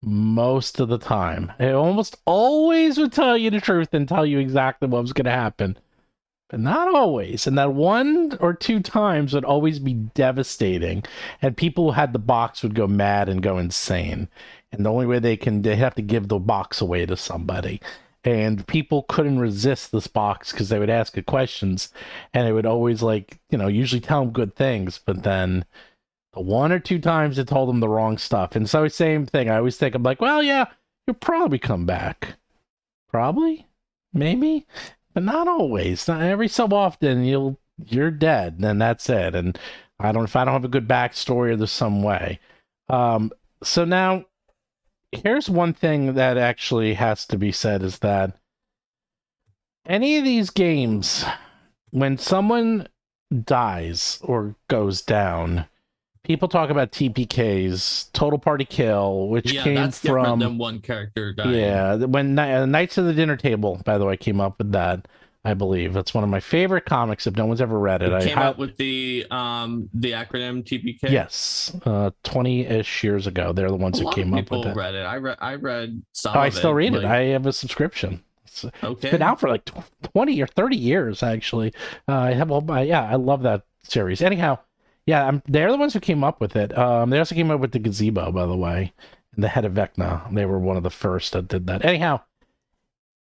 A: most of the time. It almost always would tell you the truth and tell you exactly what was going to happen, but not always. And that 1 or 2 times would always be devastating, and people who had the box would go mad and go insane. And the only way they have to give the box away to somebody. And people couldn't resist this box because they would ask it questions, and it would always usually tell them good things, but then the 1 or 2 times it told them the wrong stuff. And so same thing. I always think, I'm like, well, yeah, you'll probably come back. Probably, maybe, but not always. Not every so often you're dead, and that's it. And if I don't have a good backstory or there's some way. So now, here's one thing that actually has to be said, is that any of these games, when someone dies or goes down, people talk about TPKs, total party kill, which came
B: that's
A: from
B: different than one character dying.
A: Yeah, when Knights of the Dinner Table, by the way, came up with that. I believe that's one of my favorite comics. If no one's ever read it,
B: it came out with the acronym TPK.
A: Yes, 20-ish years ago. They're the ones who came up with it.
B: Read it. I read some.
A: I still read it. I have a subscription. It's been out for like 20 or 30 years, actually. I love that series. Anyhow, they're the ones who came up with it. They also came up with the gazebo, by the way, and the head of Vecna. They were one of the first that did that. Anyhow,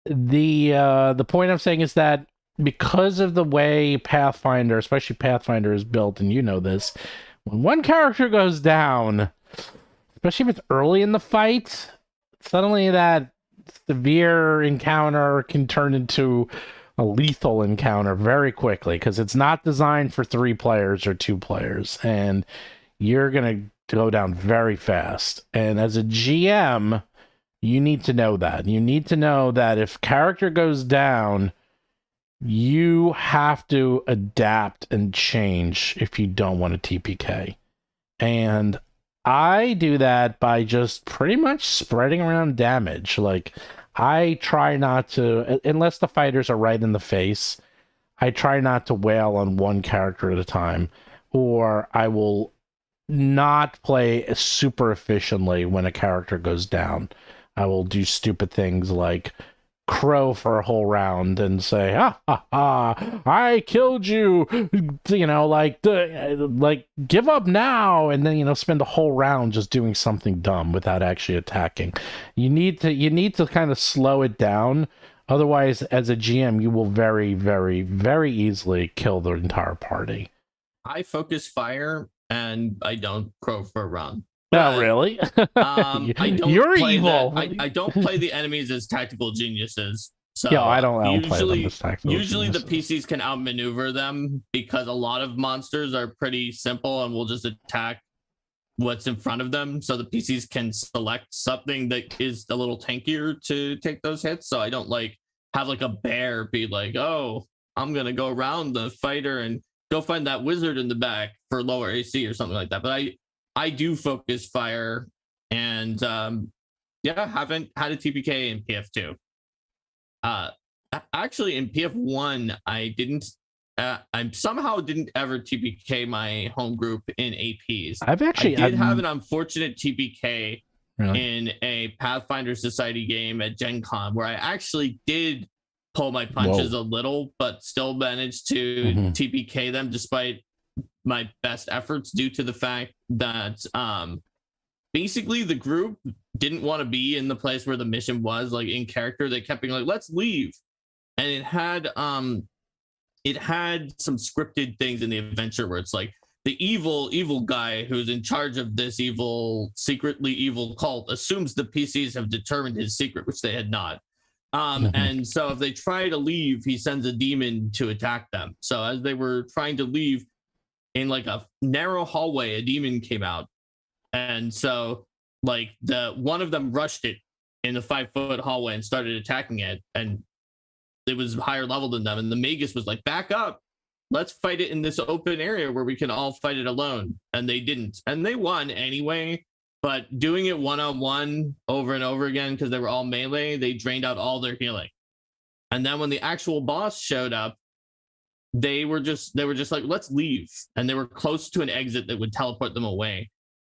A: the point I'm saying is that because of the way Pathfinder, especially Pathfinder, is built, and you know this, when one character goes down, especially if it's early in the fight, suddenly that severe encounter can turn into a lethal encounter very quickly, because it's not designed for 3 players or 2 players, and you're gonna go down very fast. And as a GM, you need to know that. You need to know that if character goes down, you have to adapt and change if you don't want a TPK. And I do that by just pretty much spreading around damage. Like, I try not to, unless the fighters are right in the face, I try not to wail on one character at a time, or I will not play super efficiently when a character goes down. I will do stupid things like crow for a whole round and say, "Ha ha ha! I killed you!" Like give up now, and then spend a whole round just doing something dumb without actually attacking. You need to kind of slow it down. Otherwise, as a GM, you will very, very, very easily kill the entire party.
B: I focus fire and I don't crow for a round.
A: Oh, really?
B: I don't
A: You're
B: play
A: evil.
B: I don't play the enemies as tactical geniuses. So
A: Yeah, I don't play them
B: usually
A: as tactical
B: usually the
A: geniuses.
B: PCs can outmaneuver them because a lot of monsters are pretty simple and will just attack what's in front of them. So the PCs can select something that is a little tankier to take those hits. So I don't like have like a bear be like, oh, I'm gonna go around the fighter and go find that wizard in the back for lower AC or something like that. But I do focus fire, and yeah, haven't had a TPK in PF2. Actually, in PF1, I didn't. I somehow didn't ever TPK my home group in APs. I did have an unfortunate TPK in a Pathfinder Society game at Gen Con where I actually did pull my punches a little, but still managed to TPK them despite my best efforts due to the fact that basically the group didn't want to be in the place where the mission was, like in character. They kept being like, let's leave. And it had some scripted things in the adventure where it's like the evil guy who's in charge of this secretly evil cult assumes the PCs have determined his secret, which they had not. And so if they try to leave, he sends a demon to attack them. So as they were trying to leave in like a narrow hallway, a demon came out. And so like one of them rushed it in the 5-foot hallway and started attacking it. And it was higher level than them. And the Magus was like, back up. Let's fight it in this open area where we can all fight it alone. And they didn't. And they won anyway. But doing it one-on-one over and over again, because they were all melee, they drained out all their healing. And then when the actual boss showed up, they were just like, let's leave. And they were close to an exit that would teleport them away.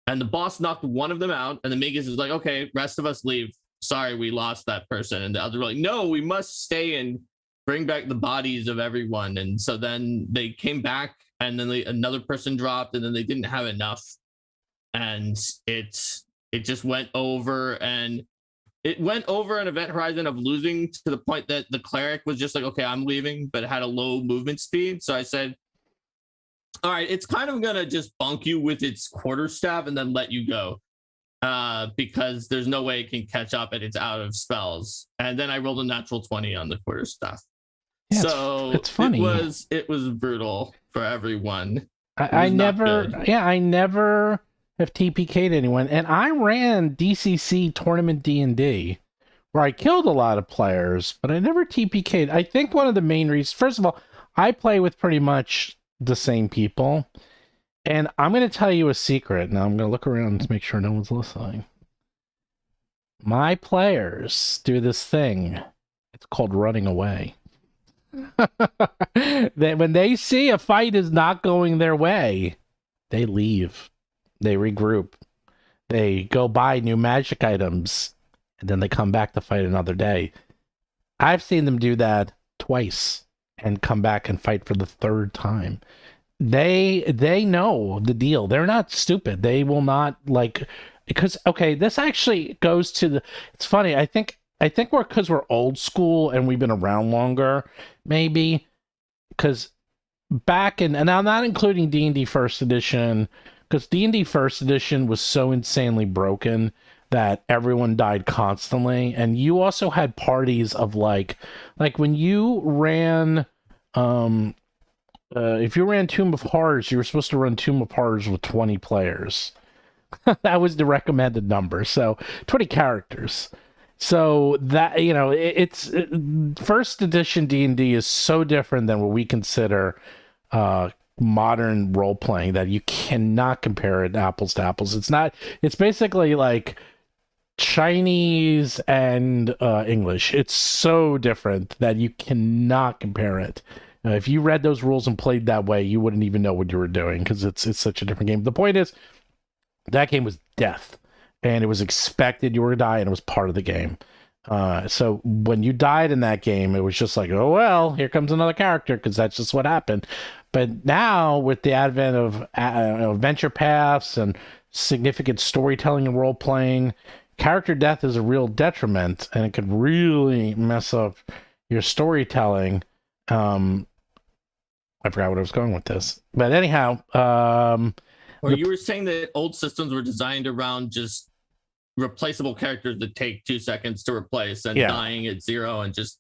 B: And the boss knocked one of them out. And the Magus is like, okay, rest of us leave. Sorry, we lost that person. And the others were like, no, we must stay and bring back the bodies of everyone. And so then they came back, and then another person dropped, and then they didn't have enough. And it just went over, and it went over an event horizon of losing to the point that the cleric was just like, okay, I'm leaving, but it had a low movement speed. So I said, all right, it's kind of gonna just bonk you with its quarterstaff and then let you go, because there's no way it can catch up and it's out of spells. And then I rolled a natural 20 on the quarterstaff. Yeah, so it's funny. It was brutal for everyone.
A: I never have TPK'd anyone, and I ran DCC tournament D&D where I killed a lot of players, but I never TPK'd. I think one of the main reasons, first of all, I play with pretty much the same people, and I'm going to tell you a secret. Now I'm going to look around to make sure no one's listening. My players do this thing. It's called running away. When they see a fight is not going their way, they leave. They regroup. They go buy new magic items, and then they come back to fight another day. I've seen them do that twice and come back and fight for the third time. They know the deal. They're not stupid. They will not because okay, this actually goes to it's funny. I think because we're old school and we've been around longer, maybe, because back in, and I'm not including D&D first edition, because D&D first edition was so insanely broken that everyone died constantly. And you also had parties of like when you ran if you ran Tomb of Horrors, you were supposed to run Tomb of Horrors with 20 players. That was the recommended number. So 20 characters. So that, it's first edition D&D is so different than what we consider modern role playing that you cannot compare it apples to apples. It's not. It's basically like Chinese and English. It's so different that you cannot compare it. If you read those rules and played that way, you wouldn't even know what you were doing because it's such a different game. The point is, that game was death, and it was expected you were to die, and it was part of the game. So when you died in that game, it was just like, oh well, here comes another character because that's just what happened. But now with the advent of adventure paths and significant storytelling and role playing, character death is a real detriment, and it could really mess up your storytelling. I forgot what I was going with this, but anyhow,
B: or you were saying that old systems were designed around just replaceable characters that take 2 seconds to replace and dying at 0 and just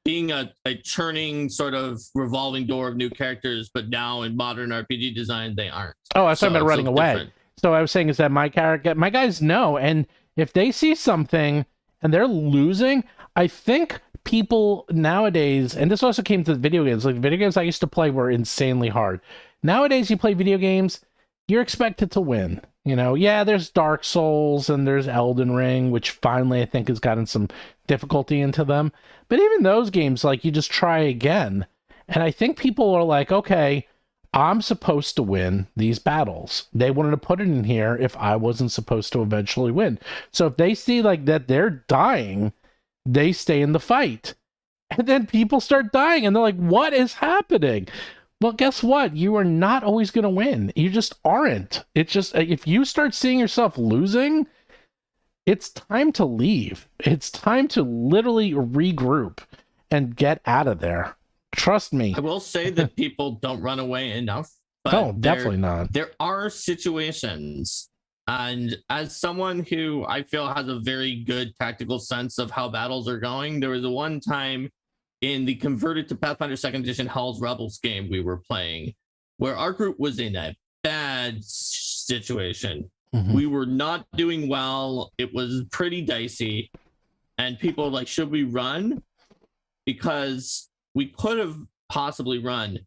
B: being a churning sort of revolving door of new characters. But now in modern RPG design, they aren't.
A: Oh, I was talking about running away. Different. So I was saying is that my guys know, and if they see something and they're losing, I think people nowadays, and this also came to the video games, like video games I used to play were insanely hard. Nowadays, you play video games, you're expected to win. You know, yeah, there's Dark Souls and there's Elden Ring, which finally I think has gotten some difficulty into them. But even those games, like, you just try again. And I think people are like, okay, I'm supposed to win these battles. They wanted to put it in here if I wasn't supposed to eventually win. So if they see like that they're dying, they stay in the fight. And then people start dying and they're like, what is happening? Well, guess what? You are not always going to win. You just aren't. It's just, if you start seeing yourself losing, it's time to leave. It's time to literally regroup and get out of there. Trust me.
B: I will say that people don't run away enough. But
A: oh, definitely not.
B: There are situations, and as someone who I feel has a very good tactical sense of how battles are going, there was a one time in the converted to Pathfinder 2nd Edition Hell's Rebels game we were playing, where our group was in a bad situation. Mm-hmm. We were not doing well. It was pretty dicey. And people were like, should we run? Because we could have possibly run.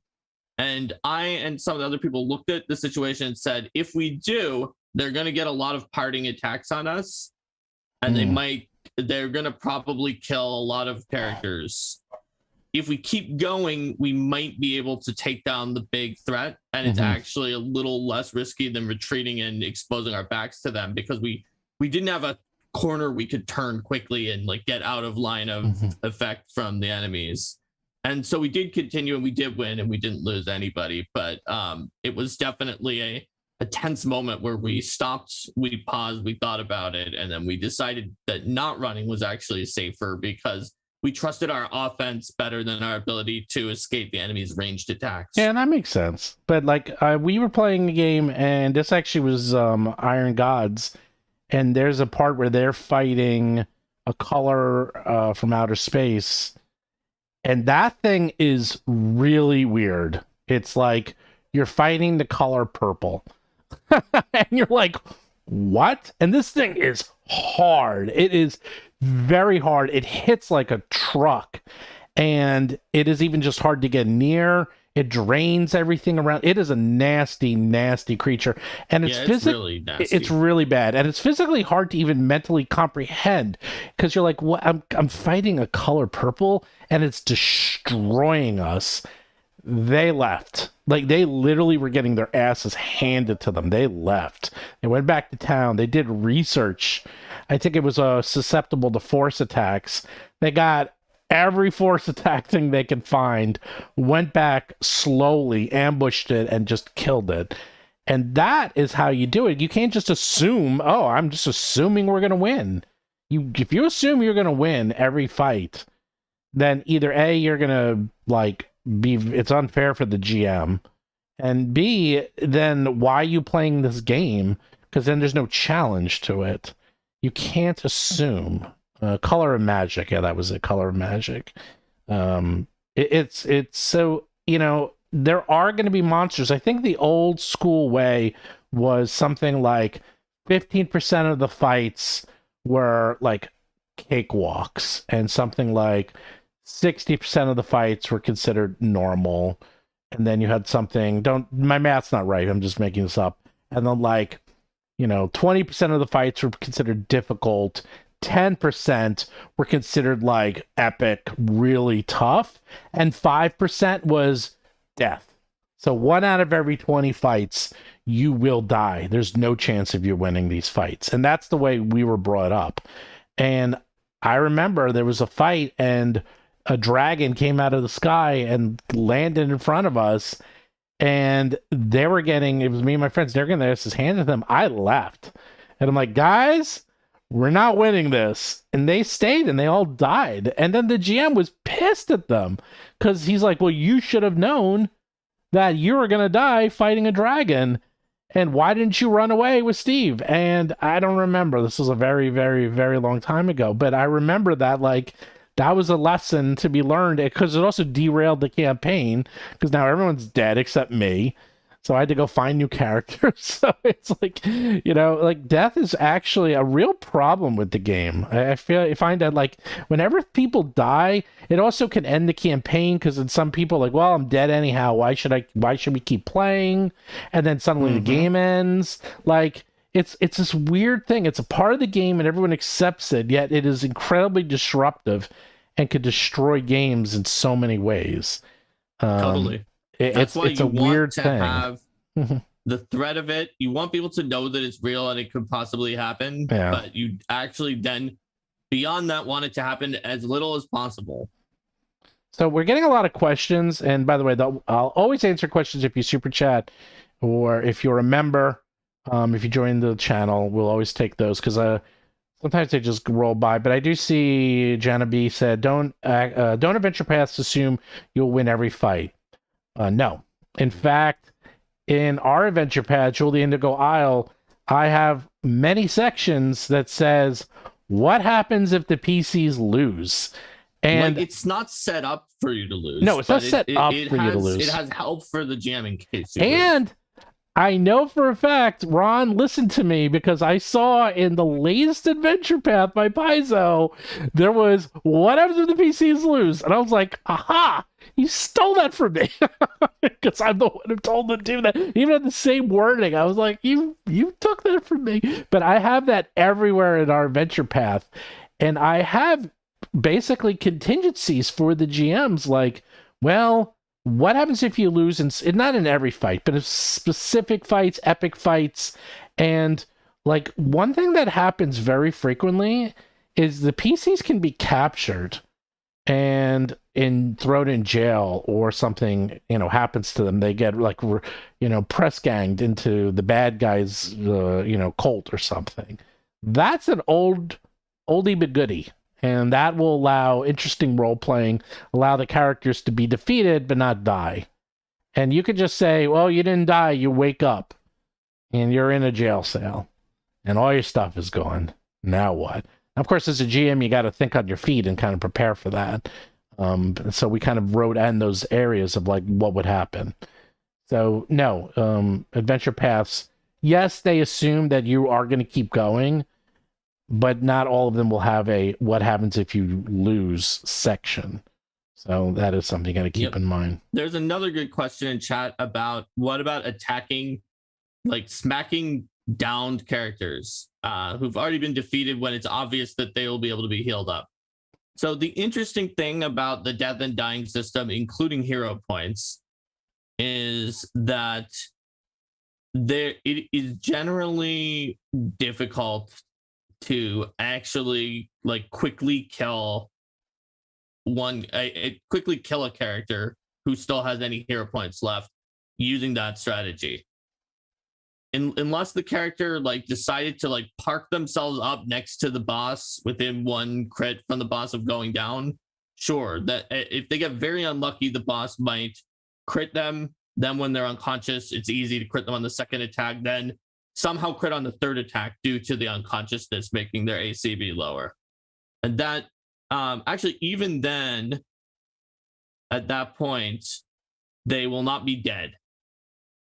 B: And I and some of the other people looked at the situation and said, if we do, they're going to get a lot of parting attacks on us. And they're going to probably kill a lot of characters. If we keep going, we might be able to take down the big threat, and it's actually a little less risky than retreating and exposing our backs to them, because we didn't have a corner we could turn quickly and like get out of line of effect from the enemies. And so we did continue, and we did win, and we didn't lose anybody. But it was definitely a tense moment where we stopped, we paused, we thought about it, and then we decided that not running was actually safer because we trusted our offense better than our ability to escape the enemy's ranged attacks.
A: Yeah, that makes sense. But like we were playing a game, and this actually was Iron Gods, and there's a part where they're fighting a color from outer space, and that thing is really weird. It's like you're fighting the color purple, and you're like, what? And this thing is hard. It is very hard. It hits like a truck, and it is even just hard to get near. It drains everything around. It is a nasty, nasty creature, and it's
B: really nasty.
A: It's really bad, and it's physically hard to even mentally comprehend, because you're like, what? I'm fighting a color purple, and it's destroying us. They left. Like, they literally were getting their asses handed to them. They left. They went back to town. They did research. I think it was susceptible to force attacks. They got every force attack thing they could find, went back slowly, ambushed it, and just killed it. And that is how you do it. You can't just assume, oh, I'm just assuming we're going to win. If you assume you're going to win every fight, then either A, you're going to, like, it's unfair for the GM, and B, then why are you playing this game? Because then there's no challenge to it. You can't assume. Color of Magic, yeah, that was it. Color of Magic. It's so, you know, there are going to be monsters. I think the old school way was something like 15% of the fights were like cakewalks, and something like 60% of the fights were considered normal. and then you had something, don't, my math's not right, I'm just making this up, and then like, 20% of the fights were considered difficult, 10% were considered like epic, really tough, and 5% was death. So 1 out of every 20 fights, you will die. There's no chance of you winning these fights. And that's the way we were brought up. And I remember there was a fight and a dragon came out of the sky and landed in front of us, and they were getting, it was me and my friends, they're getting this handed to them. I left, and I'm like, guys, we're not winning this. And they stayed and they all died. And then the GM was pissed at them because he's like, well, you should have known that you were going to die fighting a dragon. And why didn't you run away with Steve? And I don't remember. This was a very, very, very long time ago. But I remember that, like, that was a lesson to be learned because it also derailed the campaign because now everyone's dead except me. So I had to go find new characters. So it's like, like death is actually a real problem with the game. I find that like whenever people die, it also can end the campaign because then some people are like, well, I'm dead anyhow. Why should we keep playing? And then suddenly the game ends. Like it's this weird thing. It's a part of the game and everyone accepts it, yet it is incredibly disruptive and could destroy games in so many ways.
B: Totally. That's why
A: it's a weird thing.
B: Have the threat of it. You want people to know that it's real and it could possibly happen.
A: Yeah.
B: But you actually then, beyond that, want it to happen as little as possible.
A: So we're getting a lot of questions. And by the way, I'll always answer questions if you super chat or if you're a member. If you join the channel, we'll always take those because sometimes they just roll by. But I do see Jana B said, don't adventure paths assume you'll win every fight. No. In fact, in our adventure path, Jewel the Indigo Isle, I have many sections that says, what happens if the PCs lose? And
B: like, it's not set up for you to lose.
A: No, it's not set up for you to lose.
B: It has help for the GM in case you
A: lose. I know for a fact Ron listened to me because I saw in the latest adventure path by Paizo, there was, what happens if the PCs lose? And I was like, aha, you stole that from me. Because I'm the one who told them to do that. Even at the same wording, I was like, you took that from me. But I have that everywhere in our adventure path. And I have basically contingencies for the GMs like, well, what happens if you lose? Not in every fight, but in specific fights, epic fights. And like one thing that happens very frequently is the PCs can be captured and thrown in jail or something, happens to them. They get like, press ganged into the bad guy's, cult or something. That's an oldie but goodie. And that will allow interesting role playing, allow the characters to be defeated but not die. And you could just say, well, you didn't die, you wake up and you're in a jail cell and all your stuff is gone. Now what? Of course, as a GM, you got to think on your feet and kind of prepare for that. So we kind of wrote in those areas of like what would happen. So no, adventure paths, yes, they assume that you are going to keep going, but not all of them will have a what happens if you lose section. So that is something you got to keep in mind.
B: There's another good question in chat about what about attacking, like smacking downed characters who've already been defeated when it's obvious that they will be able to be healed up. So the interesting thing about the death and dying system, including hero points, is that it is generally difficult to actually like quickly kill a character who still has any hero points left using that strategy. Unless the character like decided to like park themselves up next to the boss within 1 crit from the boss of going down, sure, that if they get very unlucky, the boss might crit them. Then when they're unconscious, it's easy to crit them on the second attack, then somehow crit on the third attack due to the unconsciousness, making their AC be lower. And that, actually, even then, at that point, they will not be dead.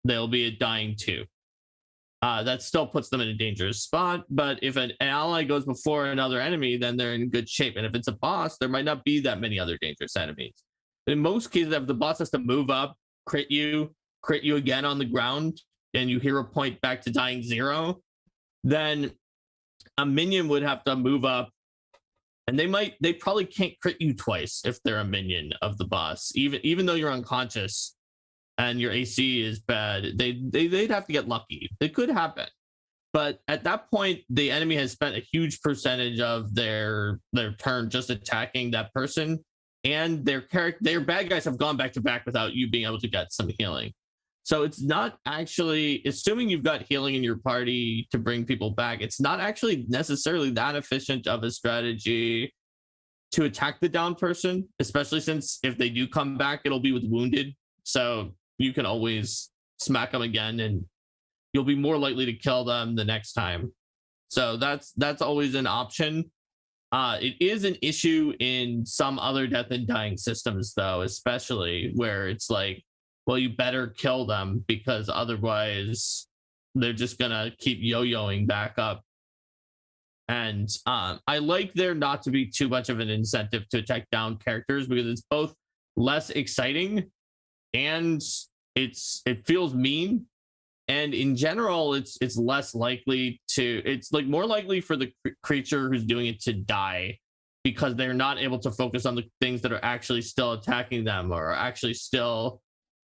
B: They'll be dying too. That still puts them in a dangerous spot, but if an ally goes before another enemy, then they're in good shape. And if it's a boss, there might not be that many other dangerous enemies. In most cases, if the boss has to move up crit you again on the ground, and you hero point back to dying 0, then a minion would have to move up, and they probably can't crit you twice if they're a minion of the boss, even though you're unconscious and your AC is bad. They'd have to get lucky. It could happen. But at that point, the enemy has spent a huge percentage of their turn just attacking that person, and their bad guys have gone back to back without you being able to get some healing. So it's not actually, assuming you've got healing in your party to bring people back, it's not actually necessarily that efficient of a strategy to attack the down person, especially since if they do come back, it'll be with wounded. So you can always smack them again, and you'll be more likely to kill them the next time. So that's always an option. It is an issue in some other death and dying systems, though, especially where it's like, well, you better kill them because otherwise they're just gonna keep yo-yoing back up. And I like there not to be too much of an incentive to attack down characters, because it's both less exciting and it feels mean. And in general, it's less likely to, it's like more likely for the creature who's doing it to die, because they're not able to focus on the things that are actually still attacking them or are actually still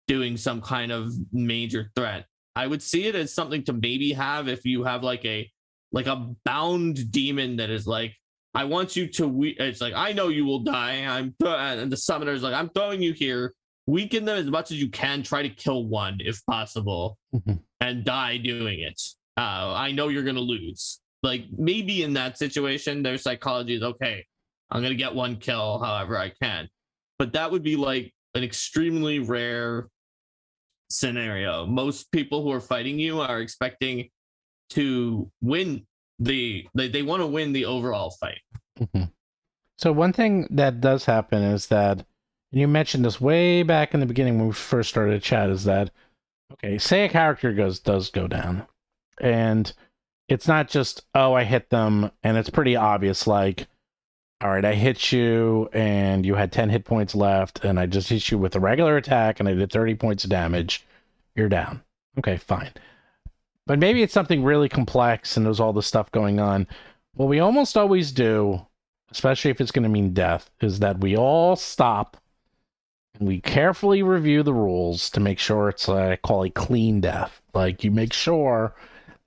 B: doing some kind of major threat. I would see it as something to maybe have if you have like a bound demon that is like, I want you to, it's like, I know you will die. And the summoner's like, I'm throwing you here. Weaken them as much as you can. Try to kill one if possible, and die doing it. I know you're going to lose. Like, maybe in that situation, their psychology is, okay, I'm going to get one kill however I can. But that would be like an extremely rare scenario. Most people who are fighting you are expecting to win they want to win the overall fight.
A: So one thing that does happen is that, and you mentioned this way back in the beginning when we first started to chat, is that, okay, say a character does go down, and it's not just, oh, I hit them, and it's pretty obvious, like, all right, I hit you, and you had 10 hit points left, and I just hit you with a regular attack, and I did 30 points of damage. You're down. Okay, fine. But maybe it's something really complex, and there's all this stuff going on. What we almost always do, especially if it's going to mean death, is that we all stop, and we carefully review the rules to make sure it's what I call a clean death. Like, you make sure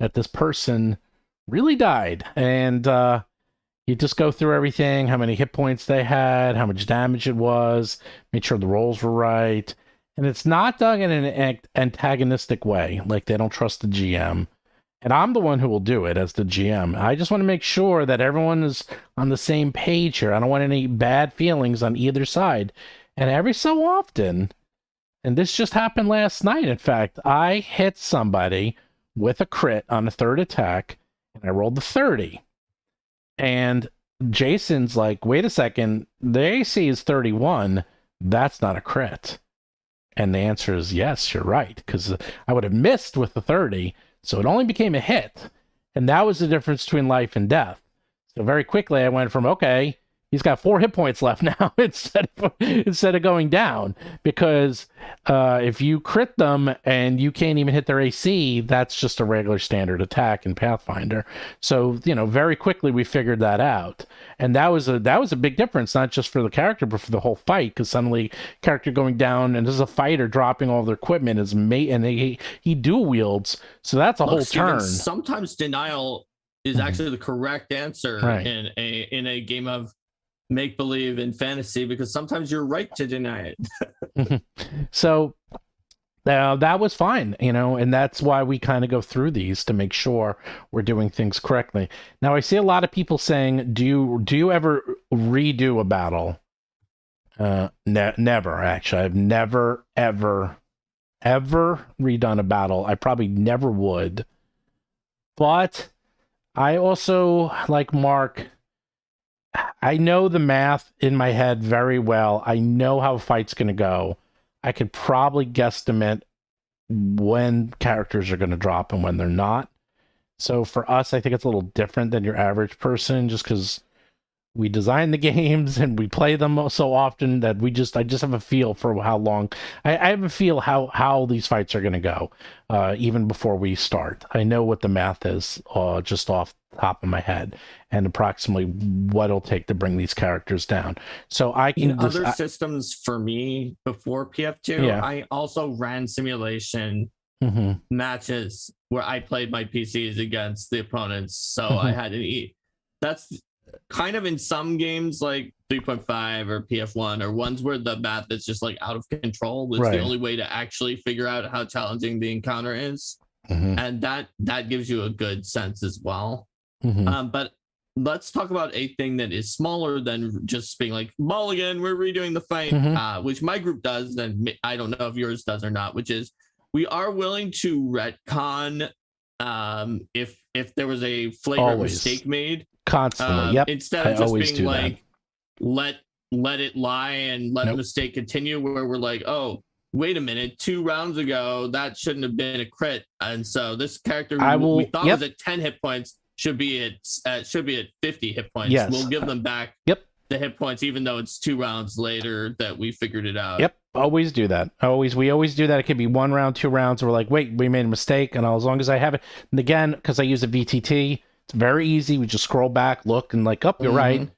A: that this person really died, and you just go through everything, how many hit points they had, how much damage it was, make sure the rolls were right. And it's not done in an antagonistic way, like they don't trust the GM. And I'm the one who will do it as the GM. I just want to make sure that everyone is on the same page here. I don't want any bad feelings on either side. And every so often, and this just happened last night, in fact, I hit somebody with a crit on the third attack, and I rolled the 30. And Jason's like, wait a second, the AC is 31. That's not a crit. And the answer is yes, you're right, because I would have missed with the 30, so it only became a hit. And that was the difference between life and death. So very quickly I went from, okay, he's got 4 hit points left now instead of going down, because if you crit them and you can't even hit their AC, that's just a regular standard attack in Pathfinder. So, very quickly we figured that out, and that was a big difference, not just for the character but for the whole fight, because suddenly character going down, and this is a fighter dropping all their equipment, is and he dual wields, so that's a whole turn.
B: Sometimes denial is actually the correct answer, right, in a game of make believe in fantasy, because sometimes you're right to deny it.
A: So that was fine, and that's why we kind of go through these to make sure we're doing things correctly. Now I see a lot of people saying, do you ever redo a battle? Never, actually. I've never ever redone a battle. I probably never would, but I also, like Mark, I know the math in my head very well. I know how a fight's going to go. I could probably guesstimate when characters are going to drop and when they're not. So for us, I think it's a little different than your average person, just because we design the games and we play them so often that I just have a feel for how long. I have a feel how these fights are going to go, even before we start. I know what the math is, just off the top of my head, and approximately what it'll take to bring these characters down. So I can
B: in other systems for me before PF2,
A: Yeah.
B: I also ran simulation matches where I played my PCs against the opponents. So I had to eat. That's kind of in some games like 3.5 or PF1 or ones where the math is just like out of control. It's the only way to actually figure out how challenging the encounter is. And that gives you a good sense as well. But let's talk about a thing that is smaller than just being like, mulligan, we're redoing the fight, which my group does, and I don't know if yours does or not, which is we are willing to retcon if there was a flagrant mistake made.
A: Constantly,
B: instead of just being like, let it lie and let the mistake continue, where we're like, oh, wait a minute, 2 rounds ago that shouldn't have been a crit, and so this character we thought was at 10 hit points should be at 50 hit points.
A: Yes.
B: We'll give them back the hit points, even though it's 2 rounds later that we figured it out.
A: Always do that. We always do that. It could be 1 round, 2 rounds. We're like, wait, we made a mistake, and as long as I have it, and again, because I use a VTT, it's very easy. We just scroll back, look, and like, oh, you're right.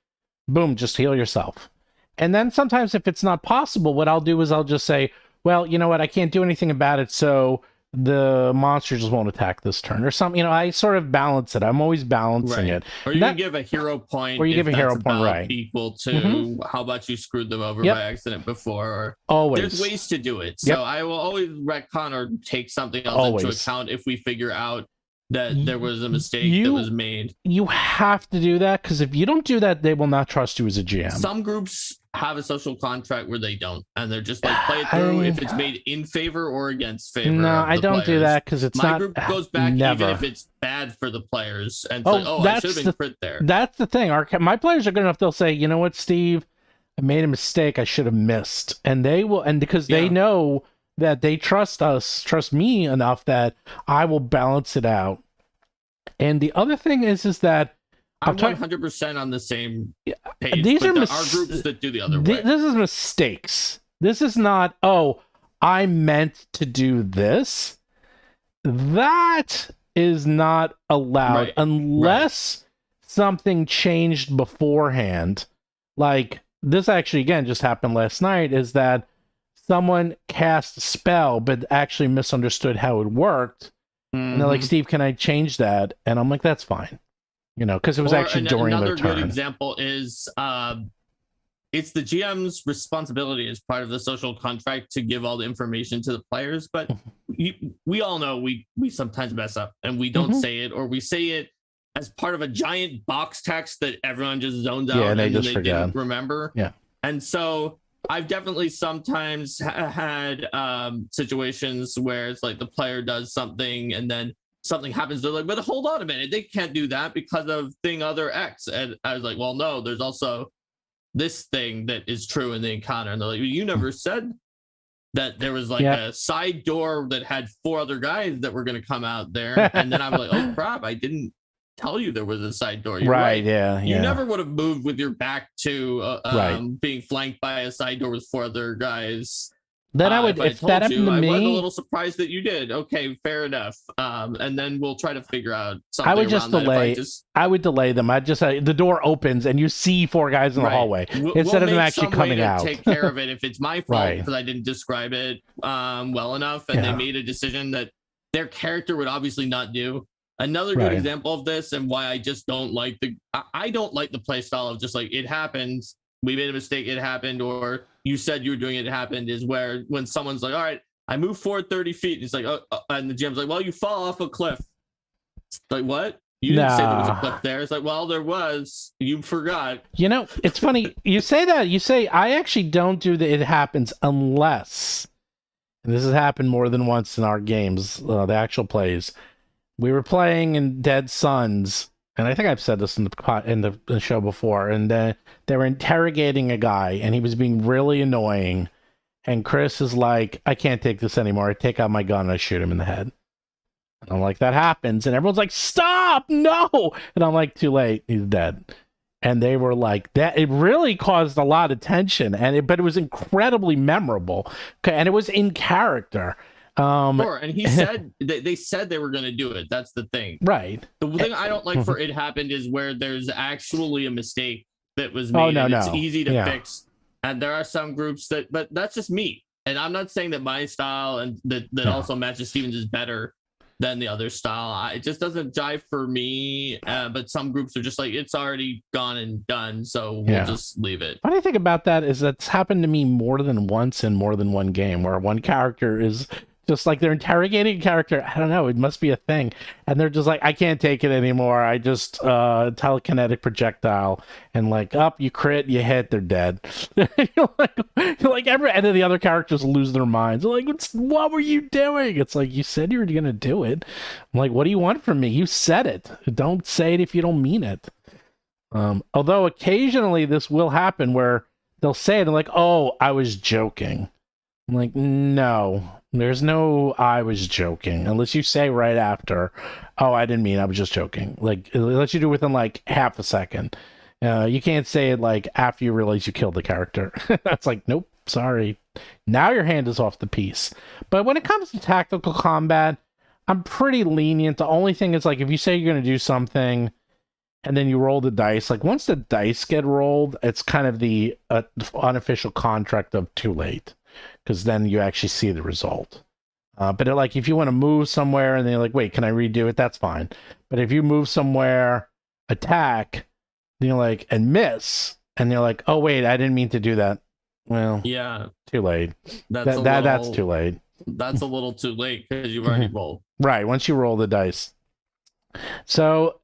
A: Boom, just heal yourself. And then sometimes if it's not possible, what I'll do is I'll just say, well, you know what, I can't do anything about it, so the monster just won't attack this turn or something. I sort of balance it. I'm always balancing it.
B: Or you can give a hero point.
A: Or you give a hero point,
B: equal to how much you screwed them over by accident before. Or
A: always.
B: There's ways to do it. So I will always retcon or take something else into account if we figure out that there was a mistake that was made. You
A: have to do that, because if you don't do that, they will not trust you as a GM.
B: Some groups have a social contract where they don't, and they're just like, play it through if it's made in favor or against favor.
A: No, I don't do that, because it's
B: my group goes back even if it's bad for the players, and I should have been crit there.
A: That's the thing. My players are good enough, they'll say, you know what, Steve, I made a mistake, I should have missed, and they will, and because they know that they trust me enough that I will balance it out. And the other thing is that
B: I'm 100% on the same page. These are groups that do the other way.
A: This is mistakes. This is not, oh, I meant to do this. That is not allowed unless something changed beforehand. Like this actually, again, just happened last night, is that someone cast a spell but actually misunderstood how it worked. And they're like, Steve, can I change that? And I'm like, that's fine. Because it was actually during their turn.
B: Another good example is it's the GM's responsibility as part of the social contract to give all the information to the players. But we all know we sometimes mess up and we don't say it, or we say it as part of a giant box text that everyone just zones out and they didn't remember.
A: Yeah.
B: And so I've definitely sometimes had situations where it's like the player does something and then something happens. They're like, but hold on a minute, they can't do that because of thing other X. And I was like, well, no, there's also this thing that is true in the encounter. And they're like, you never said that there was like a side door that had 4 other guys that were going to come out there. And then I'm like, oh crap, I didn't tell you there was a side door. You're right. You never would have moved with your back to being flanked by a side door with 4 other guys.
A: Then I would, if that happened to me,
B: I was a little surprised that you did. Okay, fair enough. And then we'll try to figure out something.
A: I would just delay. I would delay them. I'd just the door opens and you see 4 guys in the hallway instead of them actually coming out.
B: Take care of it if it's my fault because I didn't describe it well enough, and they made a decision that their character would obviously not do. Another good example of this, and why I just don't like I don't like the play style of just like, it happened, we made a mistake, it happened, or you said you were doing it, it happened, is where when someone's like, all right, I moved forward 30 feet, and it's like, and the GM's like, well, you fall off a cliff. It's like, what? You didn't say there was a cliff there. It's like, well, there was. You forgot.
A: It's funny. You say that. You say, I actually don't do that. It happens unless, and this has happened more than once in our games, the actual plays. We were playing in Dead Sons, and I think I've said this in the show before, and they were interrogating a guy, and he was being really annoying, and Chris is like, I can't take this anymore. I take out my gun and I shoot him in the head. And I'm like, that happens, and everyone's like, stop, no! And I'm like, too late, he's dead. and they were like that. It really caused a lot of tension, but it was incredibly memorable. Okay, and it was in character.
B: Sure, and he said they said they were going to do it. That's the thing.
A: Right.
B: The thing I don't like for it happened is where there's actually a mistake that was made,
A: Oh, no,
B: and it's
A: no.
B: easy to
A: Yeah.
B: fix. And there are some groups but that's just me. And I'm not saying that my style and that
A: Yeah.
B: also matches Stevens is better than the other style. It just doesn't jive for me. But some groups are just like, it's already gone and done, so we'll just leave it.
A: Funny thing about that is that's happened to me more than once in more than one game, where one character is just like they're interrogating a character. I don't know, it must be a thing, and they're just like, I can't take it anymore. I just telekinetic projectile, and like, up, you crit, you hit, they're dead. you're like every, and then the other characters lose their minds. They're like, what were you doing? It's like, you said you were gonna do it. I'm like, what do you want from me? You said it. Don't say it if you don't mean it. Although occasionally this will happen where they'll say it and like, oh, I was joking. I'm like, no, there's no I was joking, unless you say right after, oh, I didn't mean, I was just joking. Like, it lets you do it within like half a second. You can't say it like after you realize you killed the character. That's like, nope, sorry. Now your hand is off the piece. But when it comes to tactical combat, I'm pretty lenient. The only thing is, like, if you say you're going to do something and then you roll the dice, like once the dice get rolled, it's kind of the unofficial contract of too late, because then you actually see the result. But like, if you want to move somewhere and then you're like, wait, can I redo it? That's fine. But if you move somewhere, attack, then you're like, and miss, and you're like, oh wait, I didn't mean to do that. Well,
B: yeah,
A: too late.
B: That's
A: That's too late.
B: That's a little too late because you've already rolled.
A: Right, once you roll the dice. So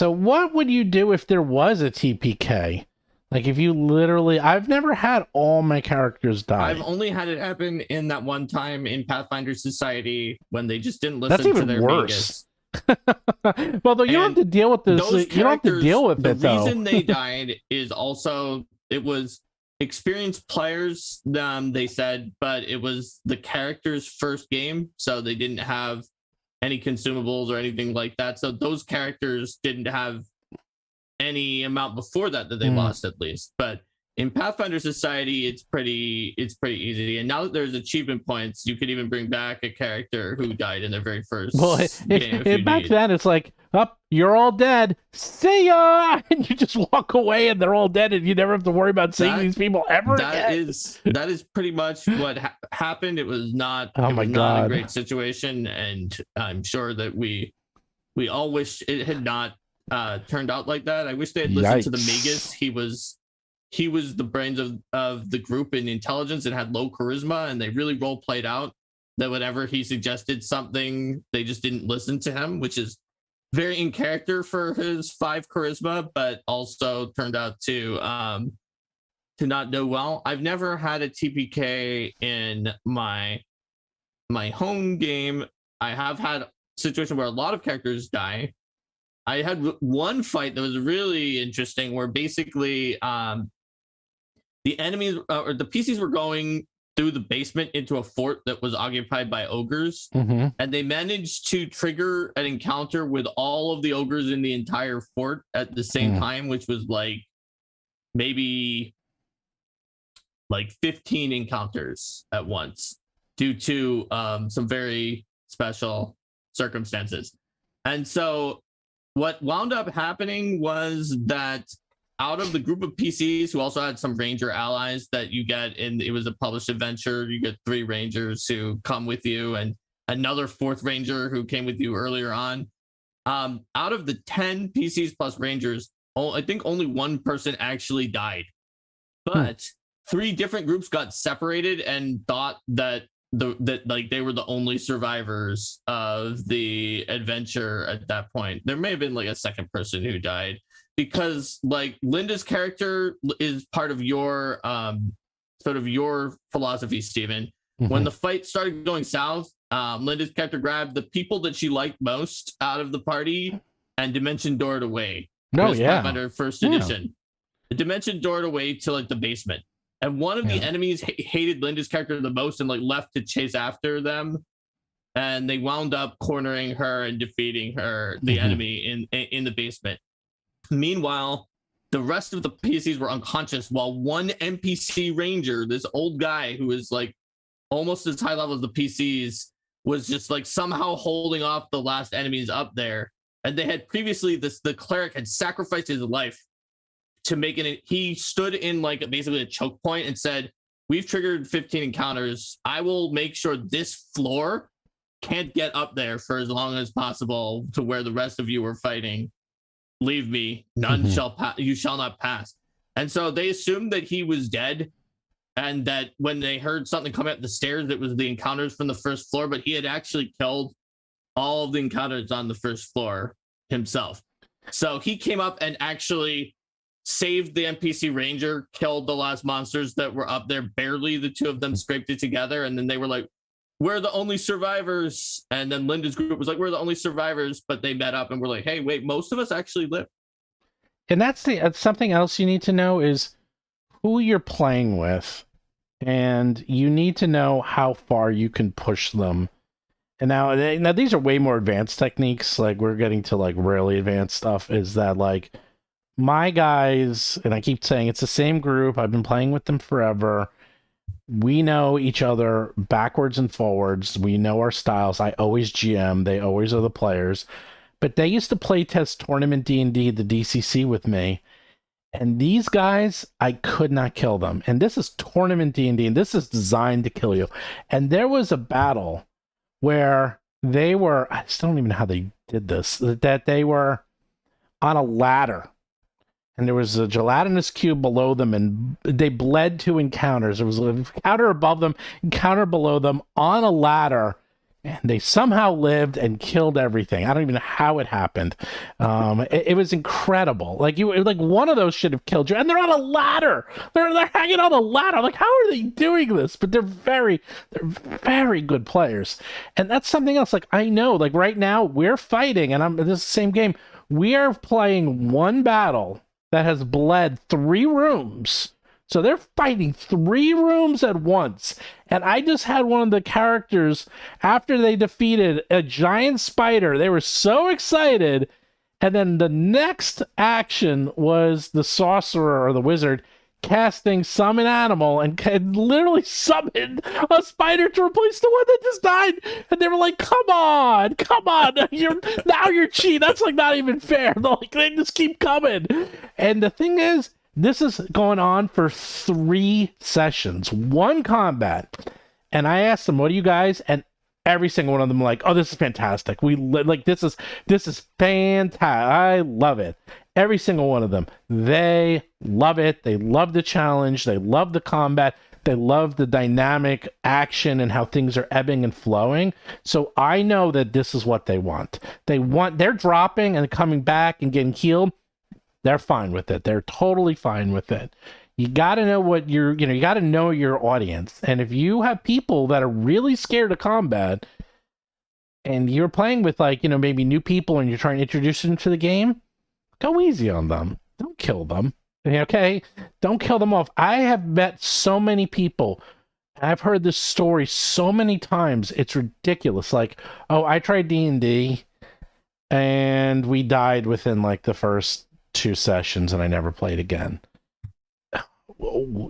A: what would you do if there was a TPK? Like, if you literally, I've never had all my characters die.
B: I've only had it happen in that one time in Pathfinder Society when they just didn't listen. That's
A: even
B: to their
A: worse. Well, though, you don't have to deal with this. You don't have to deal with it, though.
B: The reason they died is also, it was experienced players, they said, but it was the character's first game, so they didn't have any consumables or anything like that. So those characters didn't have any amount before that they lost, at least. But in Pathfinder Society, it's pretty easy. And now that there's achievement points, you could even bring back a character who died in their very first game.
A: Back then, it's like, you're all dead. See ya! And you just walk away, and they're all dead, and you never have to worry about seeing these people ever again.
B: That is pretty much what happened. It was not. Not a great situation, and I'm sure that we all wish it had not turned out like that. I wish they had listened to the Magus. He was the brains of the group in intelligence and had low charisma, and they really role played out that whenever he suggested something, they just didn't listen to him, which is very in character for his 5 charisma, but also turned out to not do well. I've never had a TPK in my home game. I have had a situation where a lot of characters die. I had one fight that was really interesting where basically the enemies or the PCs were going through the basement into a fort that was occupied by ogres, and they managed to trigger an encounter with all of the ogres in the entire fort at the same time, which was like maybe like 15 encounters at once due to some very special circumstances. And so what wound up happening was that out of the group of PCs who also had some ranger allies that you get it was a published adventure, you get 3 rangers who come with you and another 4th ranger who came with you earlier on. Out of the 10 PCs plus rangers, I think only one person actually died. But 3 different groups got separated and thought that like they were the only survivors of the adventure at that point. There may have been like a second person who died, because like Linda's character is part of your sort of your philosophy, Stephen. When the fight started going south, Linda's character grabbed the people that she liked most out of the party and dimension doored away. Pathfinder first edition. The dimension doored away to like the basement. And one of the enemies hated Linda's character the most and like left to chase after them. and they wound up cornering her and defeating her, the enemy in the basement. Meanwhile, the rest of the PCs were unconscious, while one NPC ranger, this old guy who is like almost as high level as the PCs, was just like somehow holding off the last enemies up there. And they had previously, the cleric had sacrificed his life to make it. He stood in like basically a choke point and said, "We've triggered 15 encounters. I will make sure this floor can't get up there for as long as possible to where the rest of you are fighting. Leave me. None shall pass. You shall not pass." And so they assumed that he was dead, and that when they heard something come up the stairs, it was the encounters from the first floor, but he had actually killed all of the encounters on the first floor himself. So he came up and actually saved the NPC ranger, killed the last monsters that were up there. Barely the two of them scraped it together. And then they were like, "We're the only survivors." And then Linda's group was like, "We're the only survivors." But they met up and were like, "Hey, wait, most of us actually live."
A: And that's something else you need to know is who you're playing with. And you need to know how far you can push them. And now these are way more advanced techniques. Like we're getting to like really advanced stuff. Is that like my guys, and I keep saying it's the same group. I've been playing with them forever. We know each other backwards and forwards. We know our styles. I always GM. They always are the players. But they used to play test tournament D&D, the DCC with me. And these guys, I could not kill them. And this is tournament D&D, and this is designed to kill you. And there was a battle where they were, I still don't even know how they did this, that they were on a ladder. And there was a gelatinous cube below them, and they bled to encounters. There was an encounter above them, encounter below them on a ladder. And they somehow lived and killed everything. I don't even know how it happened. It was incredible. Like one of those should have killed you. And they're on a ladder. They're hanging on a ladder. Like, how are they doing this? But they're very good players. And that's something else. Like I know, like right now we're fighting, and this is the same game. We are playing one battle that has bled 3 rooms. So they're fighting 3 rooms at once. And I just had one of the characters, after they defeated a giant spider, they were so excited. And then the next action was the sorcerer or the wizard casting summon animal and literally summoned a spider to replace the one that just died. And they were like, come on, you're cheating. That's like not even fair. They just keep coming. And the thing is, this is going on for 3 sessions, 1 combat. And I asked them, what do you guys? And every single one of them were like, oh, this is fantastic. This is fantastic. I love it. Every single one of them. They love it. They love the challenge. They love the combat. They love the dynamic action and how things are ebbing and flowing. So I know that this is what they want. They're dropping and coming back and getting healed. They're fine with it. They're totally fine with it. You got to know you got to know your audience. And if you have people that are really scared of combat and you're playing with maybe new people and you're trying to introduce them to the game, go easy on them. Don't kill them. Okay? Don't kill them off. I have met so many people. I've heard this story so many times. It's ridiculous. Like, oh, I tried D&D and we died within the first 2 sessions and I never played again.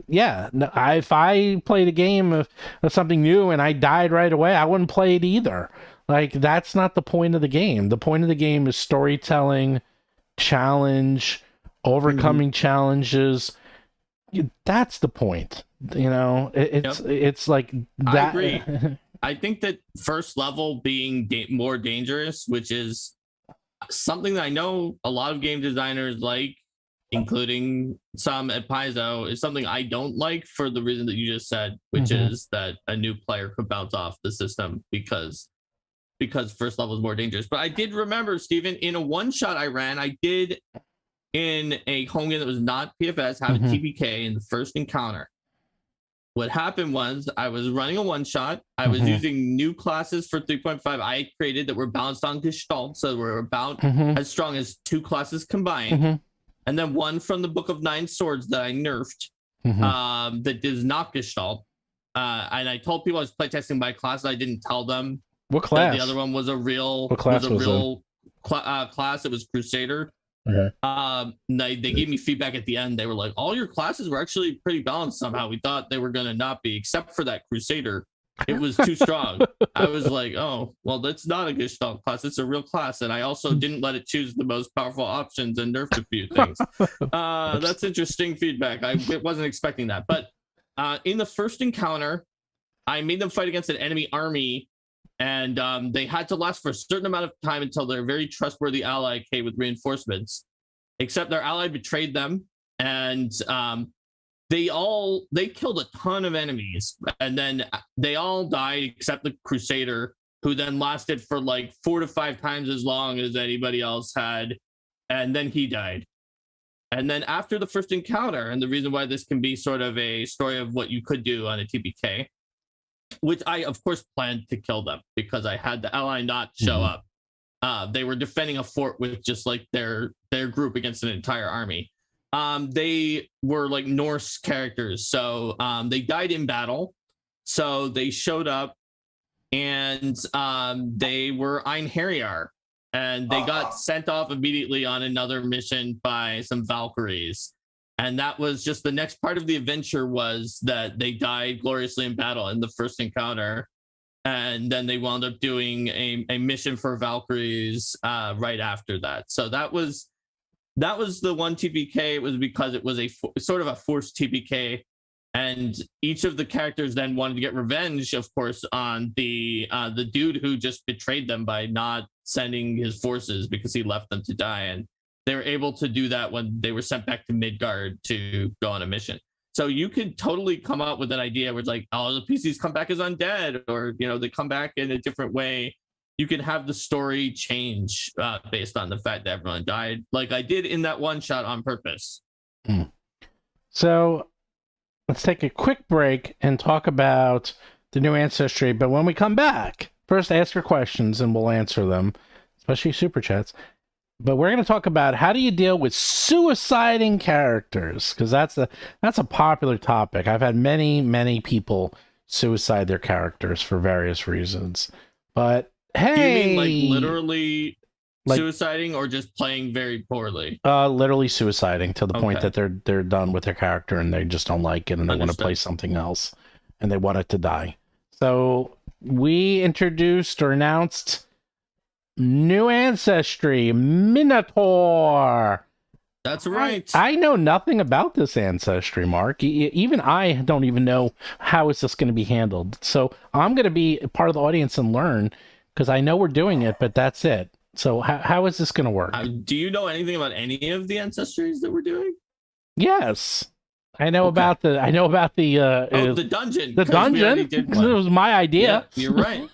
A: Yeah, no, if I played a game of something new and I died right away, I wouldn't play it either. That's not the point of the game. The point of the game is storytelling, challenge, overcoming challenges. That's the point. It's like that.
B: I agree. I think that first level being more dangerous, which is something that I know a lot of game designers like, including some at Paizo, is something I don't like for the reason that you just said, which is that a new player could bounce off the system because first level is more dangerous. But I did remember, Stephen, in a one-shot I ran, I did in a home game that was not PFS have a TPK in the first encounter. What happened was I was running a one-shot. I was using new classes for 3.5 I created that were balanced on Gestalt, so we're about as strong as 2 classes combined. And then one from the Book of 9 Swords that I nerfed that is not Gestalt. And I told people I was playtesting my class. I didn't tell them
A: What class?
B: The other one was a real
A: What class was
B: class. It was Crusader.
A: Okay.
B: They gave me feedback at the end. They were like, all your classes were actually pretty balanced somehow. We thought they were going to not be, except for that Crusader. It was too strong. I was like, oh, well, that's not a Gestalt class. It's a real class. And I also didn't let it choose the most powerful options and nerfed a few things. That's interesting feedback. I wasn't expecting that. But in the first encounter, I made them fight against an enemy army. And they had to last for a certain amount of time until their very trustworthy ally came with reinforcements. Except their ally betrayed them. And they killed a ton of enemies, and then they all died except the Crusader, who then lasted for like 4 to 5 times as long as anybody else had, and then he died. And then after the first encounter, and the reason why this can be sort of a story of what you could do on a TPK, which I of course planned to kill them because I had the ally not show up. They were defending a fort with just like their group against an entire army. They were like Norse characters, so they died in battle. So they showed up, and they were Einherjar, and they got sent off immediately on another mission by some Valkyries. And that was just the next part of the adventure, was that they died gloriously in battle in the first encounter. And then they wound up doing a mission for Valkyries right after that. So that was the one TPK. It was because it was a sort of a forced TPK, and each of the characters then wanted to get revenge, of course, on the dude who just betrayed them by not sending his forces because he left them to die. And they were able to do that when they were sent back to Midgard to go on a mission. So you could totally come up with an idea where it's like, oh, the PCs come back as undead, or they come back in a different way. You can have the story change based on the fact that everyone died, like I did in that one shot on purpose.
A: So let's take a quick break and talk about the new Ancestry. But when we come back, first ask your questions and we'll answer them, especially super chats. But we're going to talk about how do you deal with suiciding characters, because that's a popular topic. I've had many people suicide their characters for various reasons. But hey,
B: do you mean like literally suiciding, or just playing very poorly?
A: Literally suiciding to the point that they're done with their character and they just don't like it and they want to play something else and they want it to die. So we introduced or announced new Ancestry, Minotaur.
B: That's right.
A: I know nothing about this Ancestry, Mark. Even I don't even know how is this going to be handled. So I'm going to be part of the audience and learn, because I know we're doing it, but that's it. So how is this going to work?
B: Do you know anything about any of the Ancestries that we're doing?
A: Yes. I know about the
B: the dungeon.
A: The dungeon. It was my idea.
B: Yeah, you're right.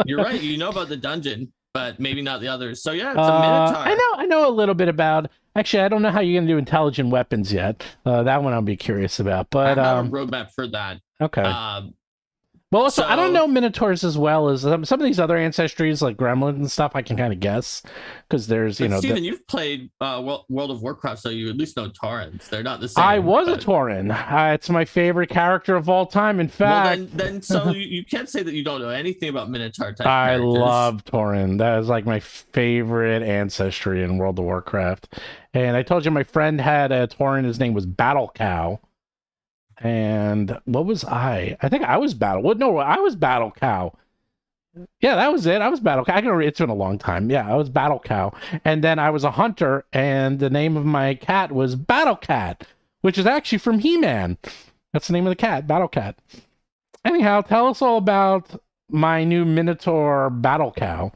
B: You're right. You know about the dungeon, but maybe not the others. So yeah, it's a Minotaur.
A: I know a little bit about. Actually, I don't know how you're going to do intelligent weapons yet. That one I'll be curious about. But
B: I have a roadmap for that.
A: Okay. Well, also, I don't know Minotaurs as well as some of these other Ancestries, like Gremlins and stuff. I can kind of guess, because there's,
B: Steven, you've played World of Warcraft, so you at least know Taurens. They're not the same.
A: I was a Tauren. It's my favorite character of all time. In fact,
B: then so you can't say that you don't know anything about Minotaur type
A: I
B: characters.
A: love Tauren. That is like my favorite Ancestry in World of Warcraft. And I told you my friend had a Tauren. His name was Battle Cow. And what was I? I think I was Battle. Well, no, I was Battle Cow. Yeah, that was it. I was Battle Cow. It's been a long time. Yeah, I was Battle Cow. And then I was a hunter, and the name of my cat was Battle Cat, which is actually from He-Man. That's the name of the cat, Battle Cat. Anyhow, tell us all about my new Minotaur Battle Cow.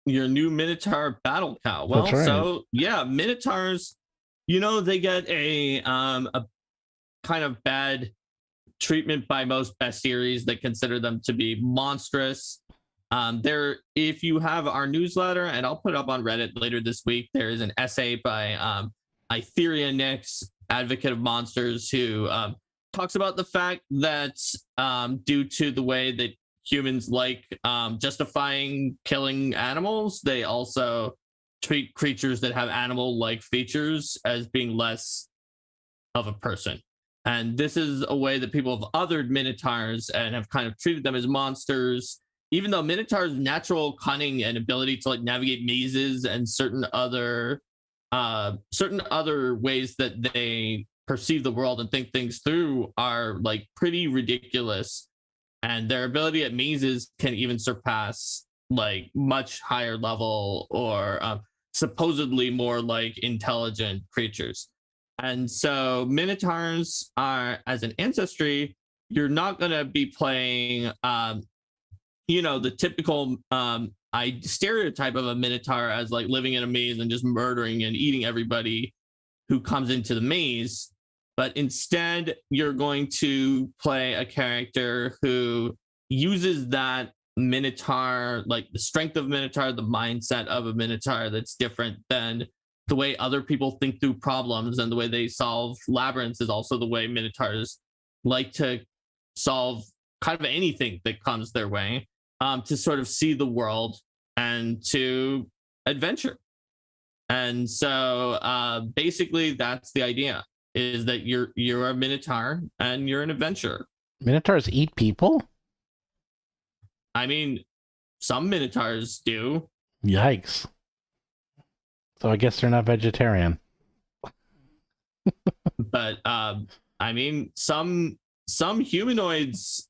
B: Your new Minotaur Battle Cow. Well,
A: right.
B: So yeah, Minotaurs, they get a kind of bad treatment by most bestiaries that consider them to be monstrous. If you have our newsletter, and I'll put it up on Reddit later this week, there is an essay by Itheria Nix, advocate of monsters, who talks about the fact that due to the way that humans like justifying killing animals, they also treat creatures that have animal-like features as being less of a person. And this is a way that people have othered Minotaurs and have kind of treated them as monsters. even though Minotaur's natural cunning and ability to like navigate mazes and certain other ways that they perceive the world and think things through are like pretty ridiculous, and their ability at mazes can even surpass like much higher level or supposedly more like intelligent creatures. And so Minotaurs are, as an ancestry, you're not going to be playing the typical stereotype of a Minotaur as like living in a maze and just murdering and eating everybody who comes into the maze. But instead, you're going to play a character who uses that Minotaur, like the strength of Minotaur, the mindset of a Minotaur that's different than the way other people think through problems, and the way they solve labyrinths is also the way Minotaurs like to solve kind of anything that comes their way, to sort of see the world and to adventure. And so basically that's the idea, is that you're a Minotaur and you're an adventurer.
A: Minotaurs eat people?
B: I mean, some Minotaurs do.
A: Yikes. So I guess they're not vegetarian.
B: But I mean, some humanoids,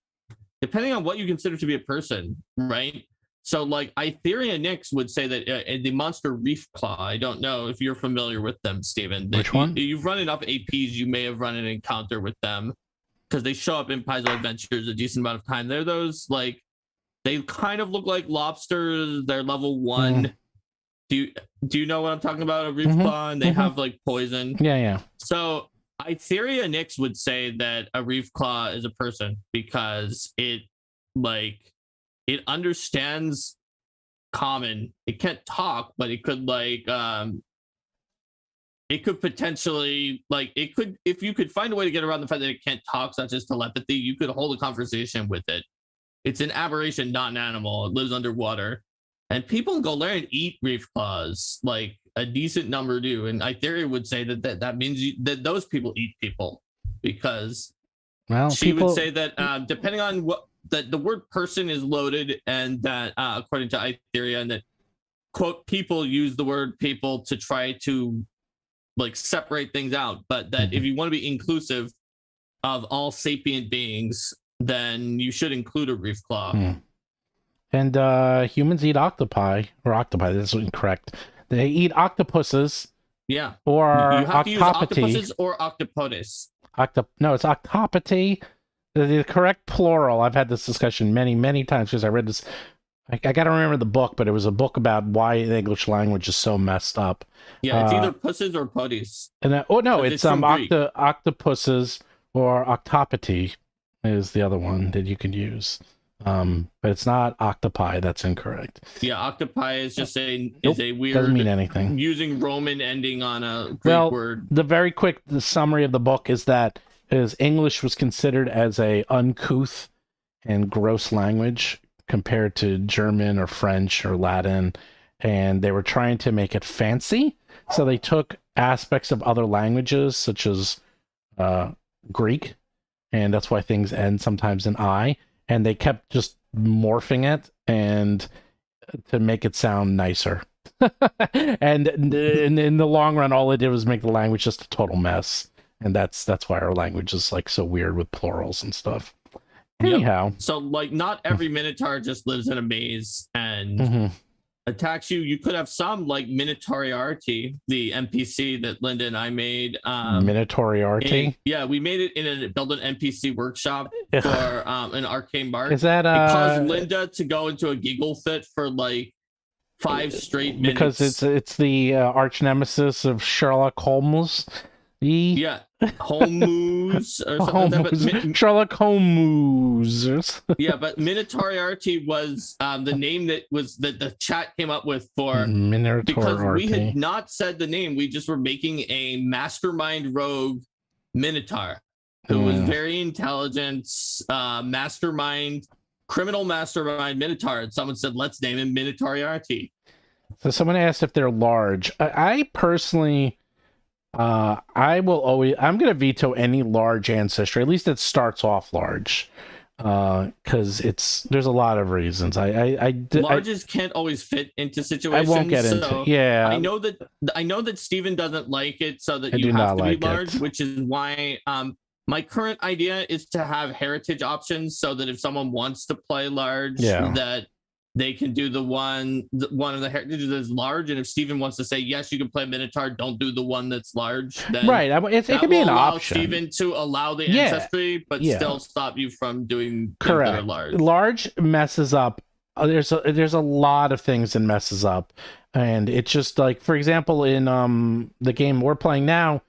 B: depending on what you consider to be a person, right? So like Itheria Nyx would say that the monster Reef Claw, I don't know if you're familiar with them, Steven.
A: Which one?
B: You've run enough APs, you may have run an encounter with them, because they show up in Paizo Adventures a decent amount of time. They're those, like, they kind of look like lobsters. They're level 1. Do you know what I'm talking about? A Reef Claw, and they have like poison.
A: Yeah.
B: So Itheria Nyx would say that a Reef Claw is a person, because it understands common. It can't talk, but it could it could potentially, like, it could, if you could find a way to get around the fact that it can't talk, such as telepathy, you could hold a conversation with it. It's an aberration, not an animal. It lives underwater. And people in Golarion eat Reef Claws, like a decent number do. And Itheria would say that means that those people eat people, because she would say that depending on what, that the word person is loaded, and that according to Itheria, and that, quote, people use the word people to try to like separate things out, but that if you want to be inclusive of all sapient beings, then you should include a Reef Claw.
A: And humans eat octopi, this is incorrect. They eat octopuses.
B: Yeah.
A: Or
B: you have to use octopuses or octopodes.
A: No, it's octopity. The correct plural. I've had this discussion many times, because I read this. I got to remember the book, but it was a book about why the English language is so messed up.
B: Yeah, it's either pusses or podies.
A: And it's octopuses, or octopity is the other one that you can use. But it's not octopi. That's incorrect.
B: Yeah, octopi is just a weird,
A: doesn't mean anything.
B: Using Roman ending on a Greek word.
A: The very quick summary of the book is that English was considered as a uncouth and gross language compared to German or French or Latin, and they were trying to make it fancy. So they took aspects of other languages, such as Greek, and that's why things end sometimes in I, and they kept just morphing it and to make it sound nicer. And in the long run, all it did was make the language just a total mess. And that's why our language is like so weird with plurals and stuff. Anyhow.
B: Yep. So like not every Minotaur just lives in a maze and attacks you. You could have some, like Minotauriarty, the NPC that Linda and I made.
A: Minotauriarty?
B: Yeah, we made it in a build an NPC workshop for an arcane bard.
A: Is that
B: it caused Linda to go into a giggle fit for like 5 straight minutes.
A: Because it's the arch nemesis of Sherlock Holmes.
B: Yeah, Holmes or something like that. But
A: Sherlock Holmes.
B: Yeah, but Minotauriarty was the name that the chat came up with for
A: Minotauriarty.
B: Because we had not said the name. We just were making a mastermind rogue Minotaur who was very intelligent, criminal mastermind Minotaur. And someone said, let's name him Minotauriarty.
A: So someone asked if they're large. I personally... I'm going to veto any large ancestry. At least it starts off large. because there's a lot of reasons.
B: Larges can't always fit into
A: I won't
B: situations.
A: get into.
B: So
A: Yeah,
B: I know that Steven doesn't like it, so that
A: I
B: you
A: do
B: have
A: not
B: to be
A: like
B: large,
A: it.
B: which is why my current idea is to have heritage options, so that if someone wants to play large,
A: Yeah.
B: that they can do one of the heritages that's large. And if Steven wants to say yes, you can play Minotaur, don't do the one that's large, then
A: Right. It
B: that
A: could be
B: will
A: an
B: allow
A: option.
B: Steven to allow the
A: Yeah.
B: ancestry, but
A: Yeah.
B: still stop you from doing things that are
A: Correct.
B: large.
A: Large messes up. There's a lot of things that messes up, and it's just like, for example, in the game we're playing now,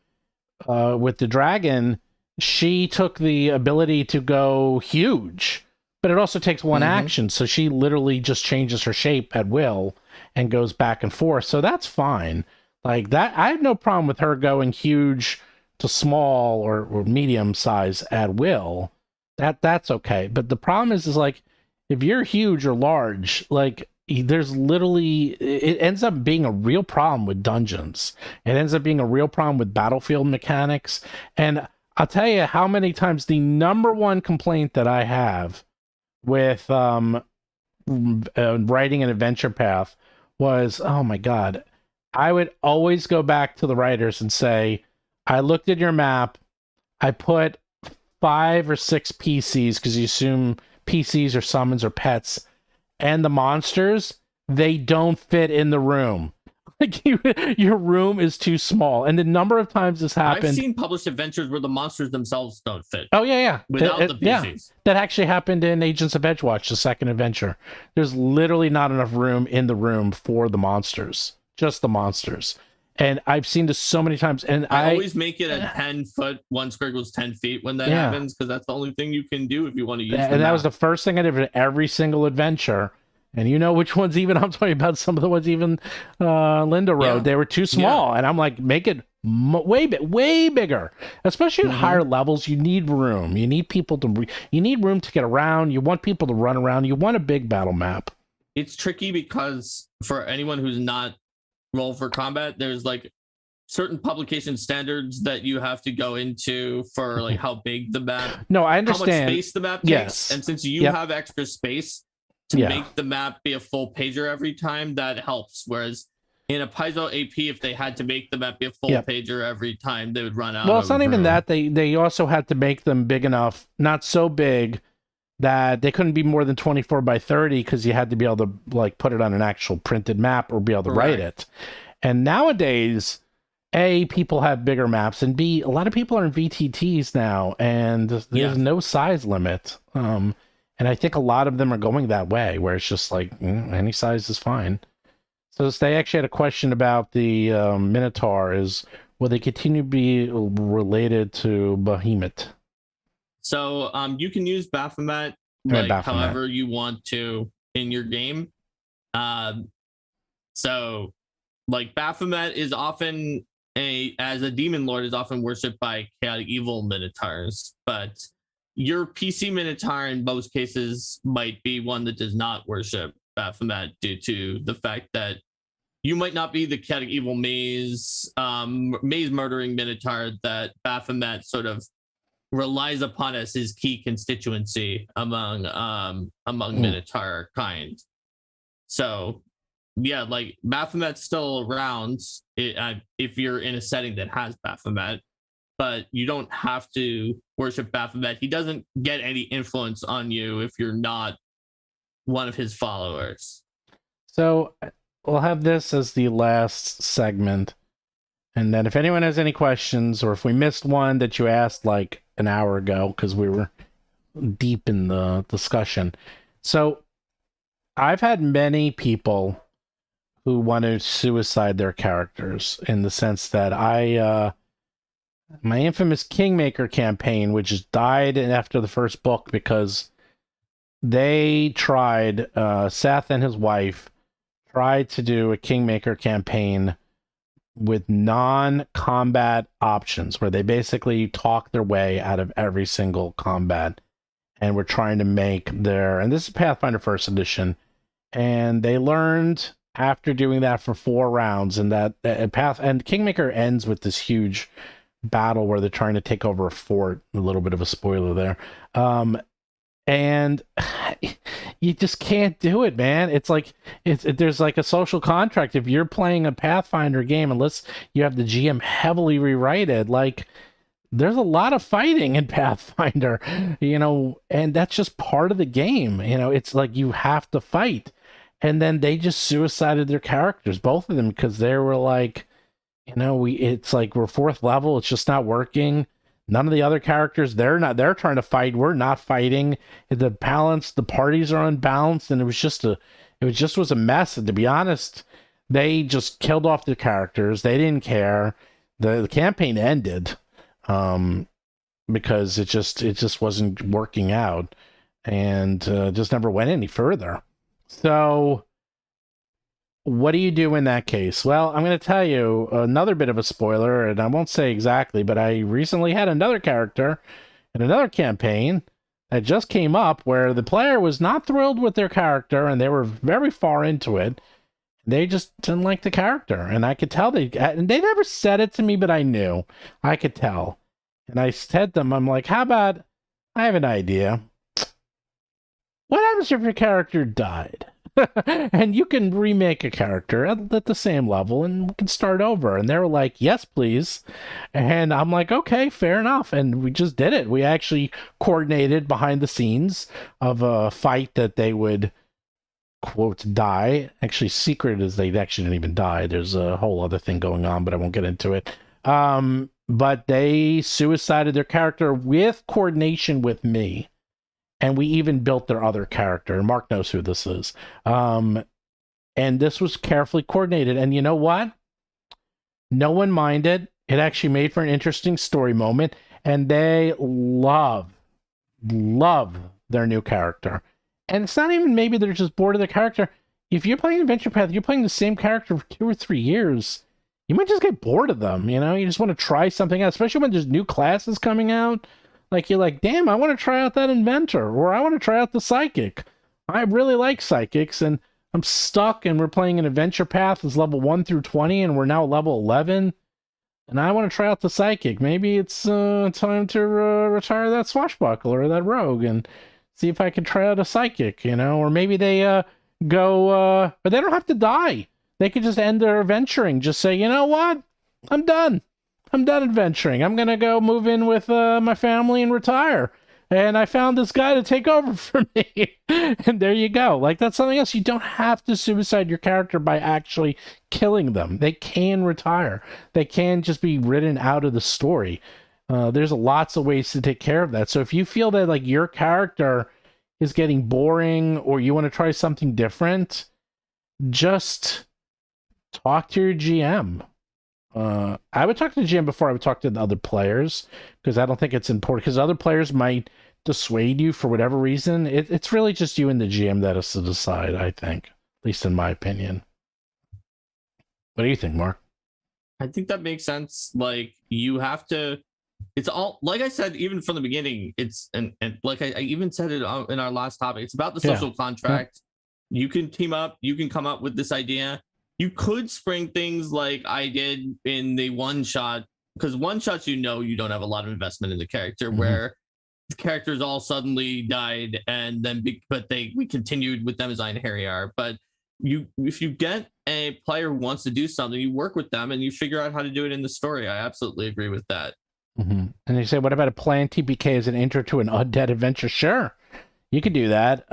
A: with the dragon, she took the ability to go huge, but it also takes one action, so she literally just changes her shape at will and goes back and forth. So that's fine. Like that, I have no problem with her going huge to small or medium size at will. That's okay. But the problem is like if you're huge or large, like there's literally it ends up being a real problem with dungeons. It ends up being a real problem with battlefield mechanics. And I'll tell you how many times the number one complaint that I have with writing an adventure path was, oh my god, I would always go back to the writers and say, I looked at your map, I put 5 or 6 PCs because you assume PCs or summons or pets, and the monsters, they don't fit in the room. Like your room is too small. And the number of times this happened.
B: I've seen published adventures where the monsters themselves don't fit.
A: Oh yeah.
B: Without the PCs.
A: Yeah, that actually happened in Agents of Edgewatch, the second adventure. There's literally not enough room in the room for the monsters. Just the monsters. And I've seen this so many times. And
B: I always make it a 10-foot, one square equals 10 feet when that happens, because that's the only thing you can do if you want to use it.
A: And that was the first thing I did for every single adventure. And you know which ones even I'm talking about, some of the ones even Linda wrote. Yeah. They were too small. Yeah. And I'm like, make it way bigger. Especially at higher levels, you need room. You need people to you need room to get around. You want people to run around. You want a big battle map.
B: It's tricky because for anyone who's not roll for combat, there's like certain publication standards that you have to go into for like how big the map.
A: No, I understand.
B: How much space the map takes. Yes. And since you have extra space to make the map be a full pager every time, that helps. Whereas in a Paizo AP, if they had to make the map be a full pager every time, they would run out.
A: Well, it's not even that. They also had to make them big enough, not so big that they couldn't be more than 24 by 30, because you had to be able to like put it on an actual printed map or be able to write it. And nowadays, A, people have bigger maps, and B, a lot of people are in VTTs now, and there's no size limit. And I think a lot of them are going that way, where it's just like any size is fine. So they actually had a question about the Minotaur: is will they continue to be related to Behemoth?
B: So you can use Baphomet however you want to in your game. So like Baphomet is often as a demon lord is often worshipped by chaotic evil minotaurs, but your PC minotaur in most cases might be one that does not worship Baphomet due to the fact that you might not be the chaotic evil maze murdering minotaur that Baphomet sort of relies upon as his key constituency among minotaur kind. So yeah, like Baphomet's still around if you're in a setting that has Baphomet, but you don't have to worship Baphomet. He doesn't get any influence on you if you're not one of his followers.
A: So we'll have this as the last segment, and then if anyone has any questions, or if we missed one that you asked like an hour ago because we were deep in the discussion. So I've had many people who want to suicide their characters, in the sense that my infamous Kingmaker campaign, which has died after the first book because they tried, Seth and his wife tried to do a Kingmaker campaign with non-combat options, where they basically talk their way out of every single combat, and were trying to make and this is Pathfinder First Edition, and they learned after doing that for 4 rounds, and and Kingmaker ends with this huge battle where they're trying to take over a fort. A little bit of a spoiler there. and you just can't do it, man. It's like there's like a social contract. If you're playing a Pathfinder game, unless you have the GM heavily rewrite it, like there's a lot of fighting in Pathfinder, and that's just part of the game. It's like you have to fight. And then they just suicided their characters, both of them, because they were like, it's like we're fourth level, it's just not working. None of the other characters, they're trying to fight, we're not fighting. The parties are unbalanced, and it was a mess. And to be honest, they just killed off the characters. They didn't care. The campaign ended because it just wasn't working out, and just never went any further. So what do you do in that case? Well, I'm going to tell you another bit of a spoiler, and I won't say exactly, but I recently had another character in another campaign that just came up where the player was not thrilled with their character, and they were very far into it. They just didn't like the character, and I could tell and they never said it to me, but I knew. I could tell. And I said to them, I'm like, how about, I have an idea. What happens if your character died? And you can remake a character at the same level, and we can start over. And they were like, yes, please. And I'm like, okay, fair enough. And we just did it. We actually coordinated behind the scenes of a fight that they would, quote, die. Actually, secret is they actually didn't even die. There's a whole other thing going on, but I won't get into it. But they suicided their character with coordination with me. And we even built their other character. Mark knows who this is. And this was carefully coordinated. And you know what? No one minded. It actually made for an interesting story moment. And they love their new character. And it's not even maybe they're just bored of the character. If you're playing Adventure Path, you're playing the same character for 2 or 3 years, you might just get bored of them. You just want to try something out, especially when there's new classes coming out. Like, you're like, damn, I want to try out that inventor, or I want to try out the psychic. I really like psychics, and I'm stuck, and we're playing an adventure path that's level 1 through 20, and we're now level 11, and I want to try out the psychic. Maybe it's time to retire that swashbuckler or that rogue and see if I can try out a psychic, or maybe they go, but they don't have to die. They could just end their adventuring. Just say, you know what? I'm done adventuring. I'm going to go move in with my family and retire. And I found this guy to take over for me. And there you go. Like, that's something else. You don't have to suicide your character by actually killing them. They can retire. They can just be written out of the story. There's lots of ways to take care of that. So if you feel that, like, your character is getting boring or you want to try something different, just talk to your GM. I would talk to the GM before I would talk to the other players, because I don't think it's important, because other players might dissuade you for whatever reason. It's really just you and the GM that has to decide, I think, at least in my opinion. What do you think, Mark?
B: I think that makes sense. Like, you have to, it's all, like I said, even from the beginning, it's, and like I even said it in our last topic, it's about the social contract. Yeah. You can team up, you can come up with this idea. You could spring things like I did in the one shot, because one shots, you don't have a lot of investment in the character, where the characters all suddenly died, and then we continued with them as Einherjar. But if you get a player who wants to do something, you work with them and you figure out how to do it in the story. I absolutely agree with that.
A: And you say, what about a planned TPK as an intro to an undead adventure? Sure, you could do that.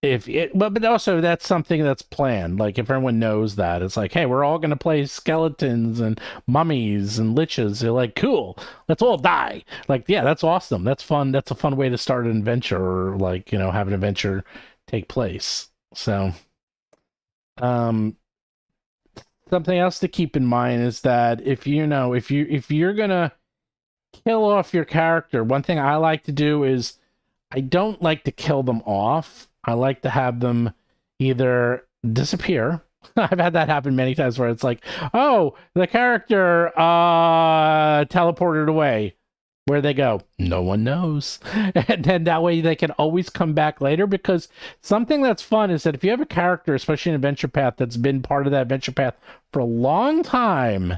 A: But also that's something that's planned. Like, if everyone knows that, it's like, hey, we're all going to play skeletons and mummies and liches. They're like, cool, let's all die. Like, yeah, that's awesome. That's fun. That's a fun way to start an adventure, or like, have an adventure take place. So, something else to keep in mind is that if you're going to kill off your character, one thing I like to do is I don't like to kill them off. I like to have them either disappear. I've had that happen many times where it's like, oh, the character teleported away. Where'd they go? No one knows. And then that way they can always come back later, because something that's fun is that if you have a character, especially in Adventure Path, that's been part of that Adventure Path for a long time,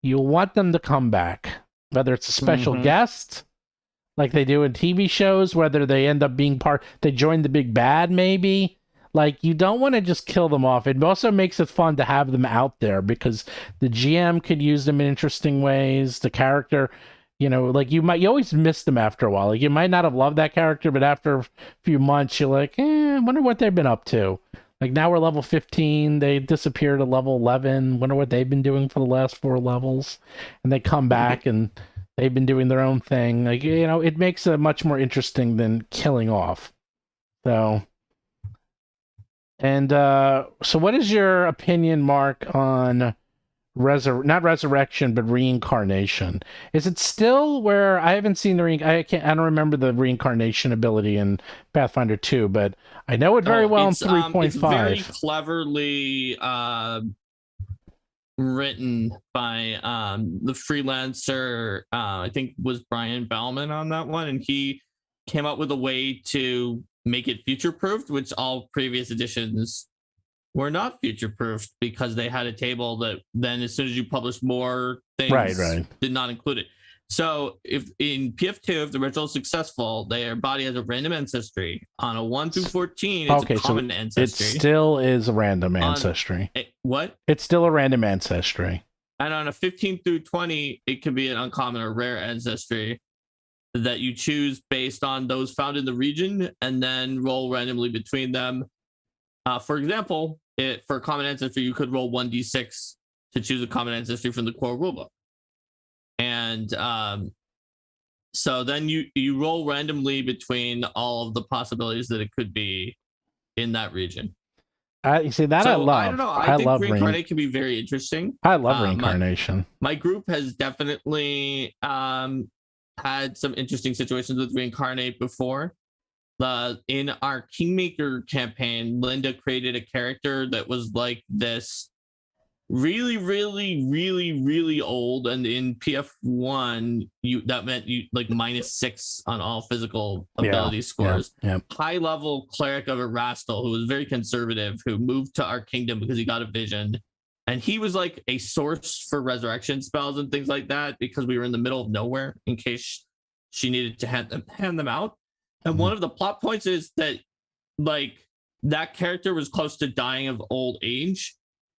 A: you'll want them to come back. Whether it's a special guest, like they do in TV shows, whether they end up being they join the big bad, maybe. Like, you don't want to just kill them off. It also makes it fun to have them out there because the GM could use them in interesting ways. The character, like you always miss them after a while. Like, you might not have loved that character, but after a few months, you're like, I wonder what they've been up to. Like, now we're level 15. They disappeared at level 11. Wonder what they've been doing for the last 4 levels. And they come back and they've been doing their own thing. Like, it makes it much more interesting than killing off. So, and so what is your opinion, Mark, on not resurrection, but reincarnation? Is it still where I haven't seen I don't remember the reincarnation ability in Pathfinder 2, but I know it very well in 3.5.
B: It's very cleverly written by the freelancer, I think was Brian Bauman on that one, and he came up with a way to make it future-proofed, which all previous editions were not future-proofed because they had a table that then as soon as you published more things did not include it. So if in PF2, if the ritual is successful, their body has a random ancestry. On a 1 through 14, it's a common ancestry.
A: It still is a random ancestry.
B: What?
A: It's still a random ancestry.
B: And on a 15 through 20, it can be an uncommon or rare ancestry that you choose based on those found in the region and then roll randomly between them. For example, for a common ancestry, you could roll 1d6 to choose a common ancestry from the core rulebook. And so then you roll randomly between all of the possibilities that it could be in that region.
A: You see that, so, I love.
B: I don't know. I think reincarnate can be very interesting.
A: I love reincarnation.
B: My group has definitely had some interesting situations with reincarnate before. In our Kingmaker campaign, Linda created a character that was like this really, really, really, really old, and in PF1 that meant you like -6 on all physical ability scores. High level cleric of Erastil who was very conservative, who moved to our kingdom because he got a vision, and he was like a source for resurrection spells and things like that because we were in the middle of nowhere in case she needed to hand them out. And one of the plot points is that like that character was close to dying of old age,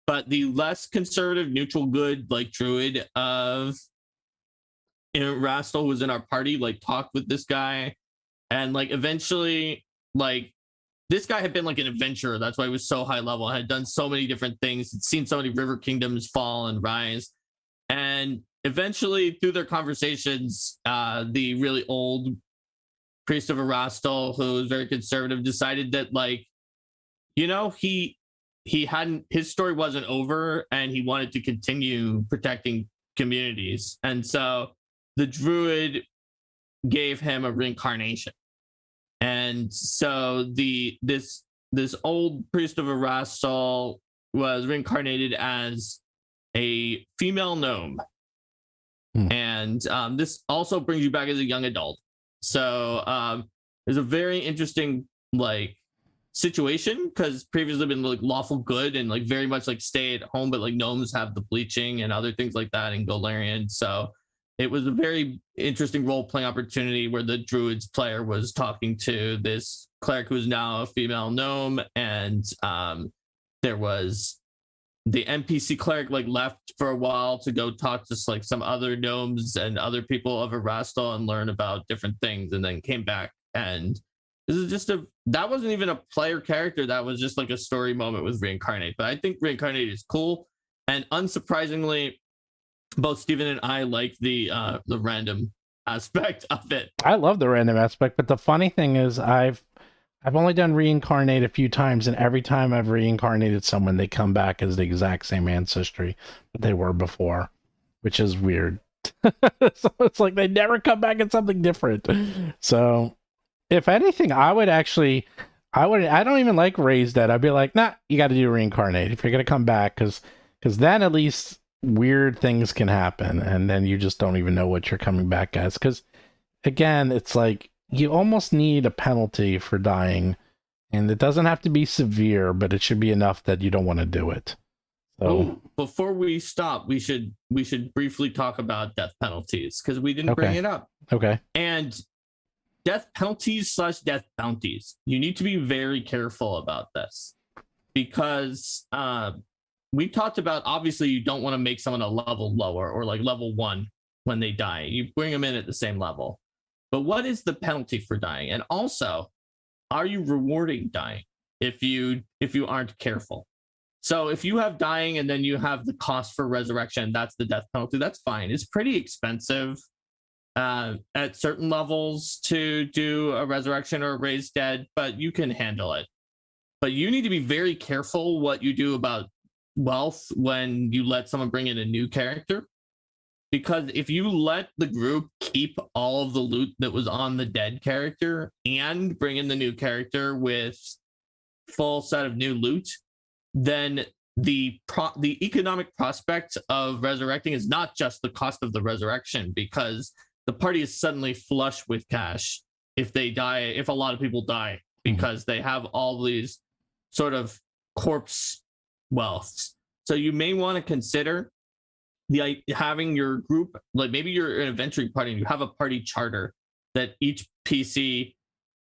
B: but the less conservative, neutral good, like druid of Erastil, who was in our party, like talked with this guy. And like eventually, like this guy had been like an adventurer. That's why he was so high level, had done so many different things, had seen so many river kingdoms fall and rise. And eventually, through their conversations, the really old priest of Erastil, who was very conservative, decided that like, his story wasn't over and he wanted to continue protecting communities. And so the druid gave him a reincarnation. And so this old priest of Erastil was reincarnated as a female gnome. And this also brings you back as a young adult. So there's a very interesting like situation because previously been like lawful good and like very much like stay at home, but like gnomes have the bleaching and other things like that in Golarion. So it was a very interesting role-playing opportunity where the druid's player was talking to this cleric who is now a female gnome, and there was the NPC cleric like left for a while to go talk to like some other gnomes and other people of Erastil and learn about different things, and then came back. And this is just that wasn't even a player character. That was just like a story moment with Reincarnate. But I think Reincarnate is cool. And unsurprisingly, both Steven and I like the random aspect of it.
A: I love the random aspect, but the funny thing is I've only done Reincarnate a few times, and every time I've reincarnated someone, they come back as the exact same ancestry that they were before, which is weird. So it's like they never come back as something different. So if anything, I don't even like Raise Dead. I'd be like, nah, you got to do Reincarnate if you're going to come back, because then at least weird things can happen, and then you just don't even know what you're coming back as. Because again, it's like you almost need a penalty for dying, and it doesn't have to be severe, but it should be enough that you don't want to do it. So
B: before we stop, we should briefly talk about death penalties because we didn't bring it up.
A: Okay.
B: And death penalties / death bounties. You need to be very careful about this because we talked about, obviously you don't want to make someone a level lower or like level 1 when they die. You bring them in at the same level. But what is the penalty for dying? And also, are you rewarding dying if you aren't careful? So if you have dying and then you have the cost for resurrection, that's the death penalty. That's fine. It's pretty expensive at certain levels to do a resurrection or a raised dead, but you can handle it. But you need to be very careful what you do about wealth when you let someone bring in a new character. Because if you let the group keep all of the loot that was on the dead character and bring in the new character with full set of new loot, then the economic prospect of resurrecting is not just the cost of the resurrection, because the party is suddenly flush with cash if they die, if a lot of people die, because they have all these sort of corpse wealths. So you may want to consider having your group, like maybe you're an adventuring party and you have a party charter that each PC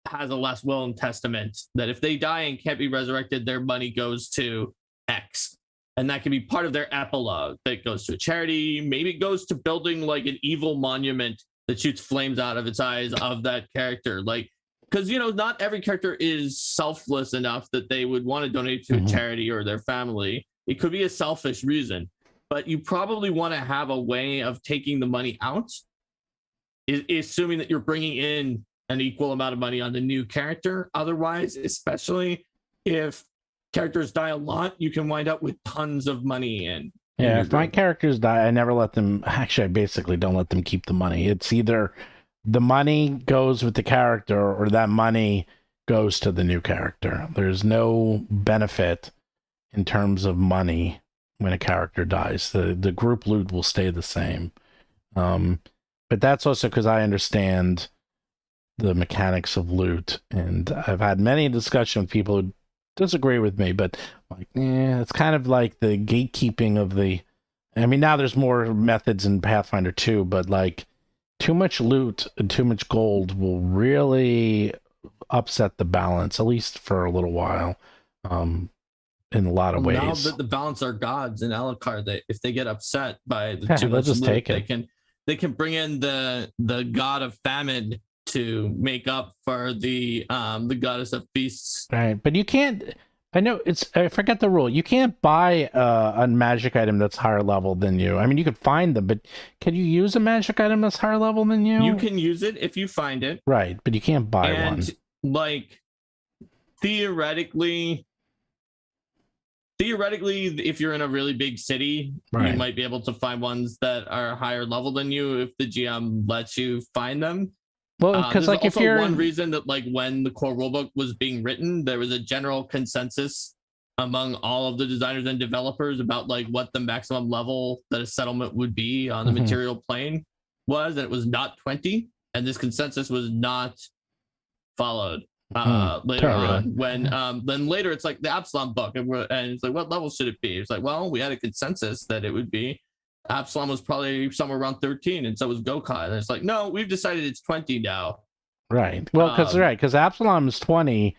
B: has a last will and testament that if they die and can't be resurrected, their money goes to X. And that can be part of their epilogue that goes to a charity. Maybe it goes to building like an evil monument that shoots flames out of its eyes of that character. Like, because, you know, not every character is selfless enough that they would want to donate to a charity or their family. It could be a selfish reason, but you probably want to have a way of taking the money out, assuming that you're bringing in an equal amount of money on the new character. Otherwise, especially if characters die a lot, you can wind up with tons of money in.
A: Yeah, if my characters die, I never let them. Actually, I basically don't let them keep the money. It's either the money goes with the character or that money goes to the new character. There's no benefit in terms of money when a character dies. The group loot will stay the same. But that's also because I understand the mechanics of loot, and I've had many discussions with people who disagree with me, but like, it's kind of like the gatekeeping of the. I mean, now there's more methods in Pathfinder 2, but like too much loot and too much gold will really upset the balance, at least for a little while, in a lot of ways.
B: Now that the balance are gods in Alucard, that if they get upset by the too much
A: just
B: loot,
A: take it.
B: They can bring in the god of famine to make up for the goddess of feasts.
A: Right, but you can't. I know I forget the rule. You can't buy a magic item that's higher level than you. I mean, you could find them, but can you use a magic item that's higher level than you?
B: You can use it if you find it.
A: Right, but you can't buy one.
B: Like, theoretically, if you're in a really big city, you might be able to find ones that are higher level than you if the GM lets you find them.
A: Well, because like if you're
B: one reason that like when the core rulebook was being written, there was a general consensus among all of the designers and developers about like what the maximum level that a settlement would be on the material plane was, and it was not 20, and this consensus was not followed later on when then later it's like the Absalom book and it's like, what level should it be? It's like, well, we had a consensus that it would be Absalom was probably somewhere around 13, and so was Gokai. And it's like, no, we've decided it's 20 now.
A: Right. Well, because Absalom is 20,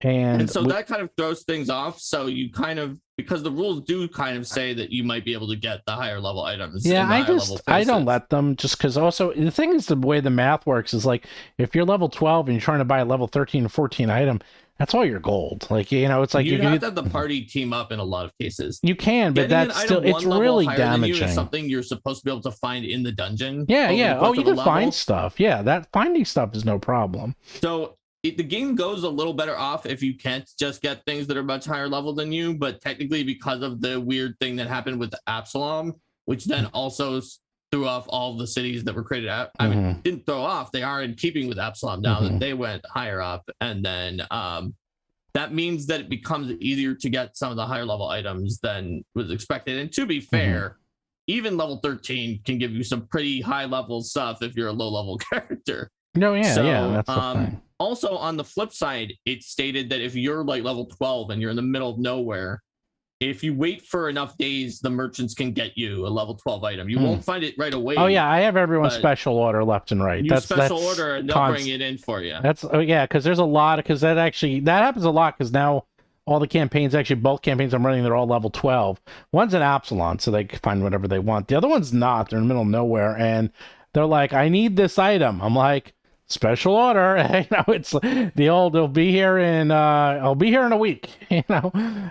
A: and
B: so that kind of throws things off. So you kind of, because the rules do kind of say that you might be able to get the higher level items.
A: Yeah, I don't let them, just because also the thing is, the way the math works is like if you're level 12 and you're trying to buy a level 13 or 14 item, that's all your gold. Like, you know, it's like
B: you have to have the party team up in a lot of cases.
A: You can, but that's still, it's really damaging.
B: Is something you're supposed to be able to find in the dungeon.
A: Yeah. Oh, you can find stuff. Yeah, that finding stuff is no problem.
B: So the game goes a little better off if you can't just get things that are much higher level than you, but technically because of the weird thing that happened with Absalom, which then also threw off all the cities that were created. I mean, didn't throw off. They are in keeping with Absalom now that they went higher up. And then that means that it becomes easier to get some of the higher level items than was expected. And to be fair, even level 13 can give you some pretty high level stuff if you're a low level character.
A: No, yeah, that's the thing.
B: Also, on the flip side, it stated that if you're like level 12 and you're in the middle of nowhere, if you wait for enough days, the merchants can get you a level 12 item. You won't find it right away.
A: Oh yeah, I have everyone's special order left and right.
B: You special order and they'll bring it in for you.
A: That's because there's a lot because that happens a lot because now all the campaigns, actually both campaigns I'm running, they're all level 12. One's an Absalon, so they can find whatever they want. The other one's not. They're in the middle of nowhere, and they're like, I need this item. I'm like, special order. It's the old, I'll be here in a week.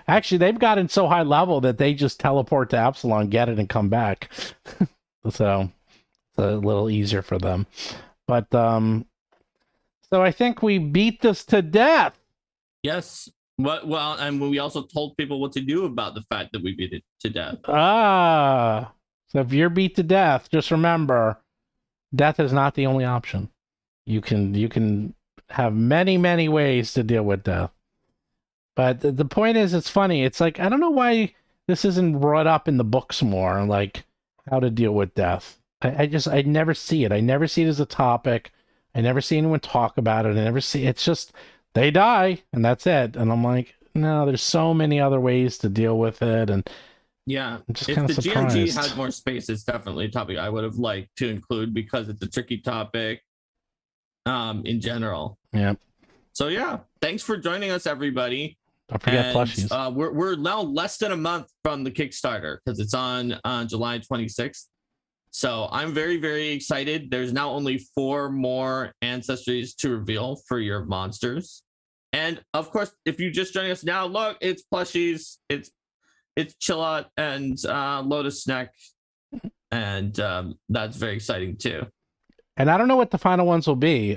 A: Actually, they've gotten so high level that they just teleport to Absalon, get it, and come back. So it's a little easier for them. But so I think we beat this to death.
B: Yes. Well, and we also told people what to do about the fact that we beat it to death.
A: So if you're beat to death, just remember, death is not the only option. You can have many, many ways to deal with death. But the point is, it's funny. It's like, I don't know why this isn't brought up in the books more, like how to deal with death. I never see it. I never see it as a topic. I never see anyone talk about it. It's just, they die and that's it. And I'm like, no, there's so many other ways to deal with it. And
B: yeah,
A: I'm just
B: if
A: kind
B: the
A: of surprised.
B: GMG had more space, it's definitely a topic I would have liked to include because it's a tricky topic in general.
A: Yeah.
B: So yeah, thanks for joining us, everybody.
A: Don't forget plushies.
B: We're now less than a month from the Kickstarter because it's on July 26th. So I'm very, very excited. There's now only 4 more ancestries to reveal for your monsters. And of course, if you just joining us now, look, it's plushies. It's Chillot and Lotus Neck. And that's very exciting too.
A: And I don't know what the final ones will be.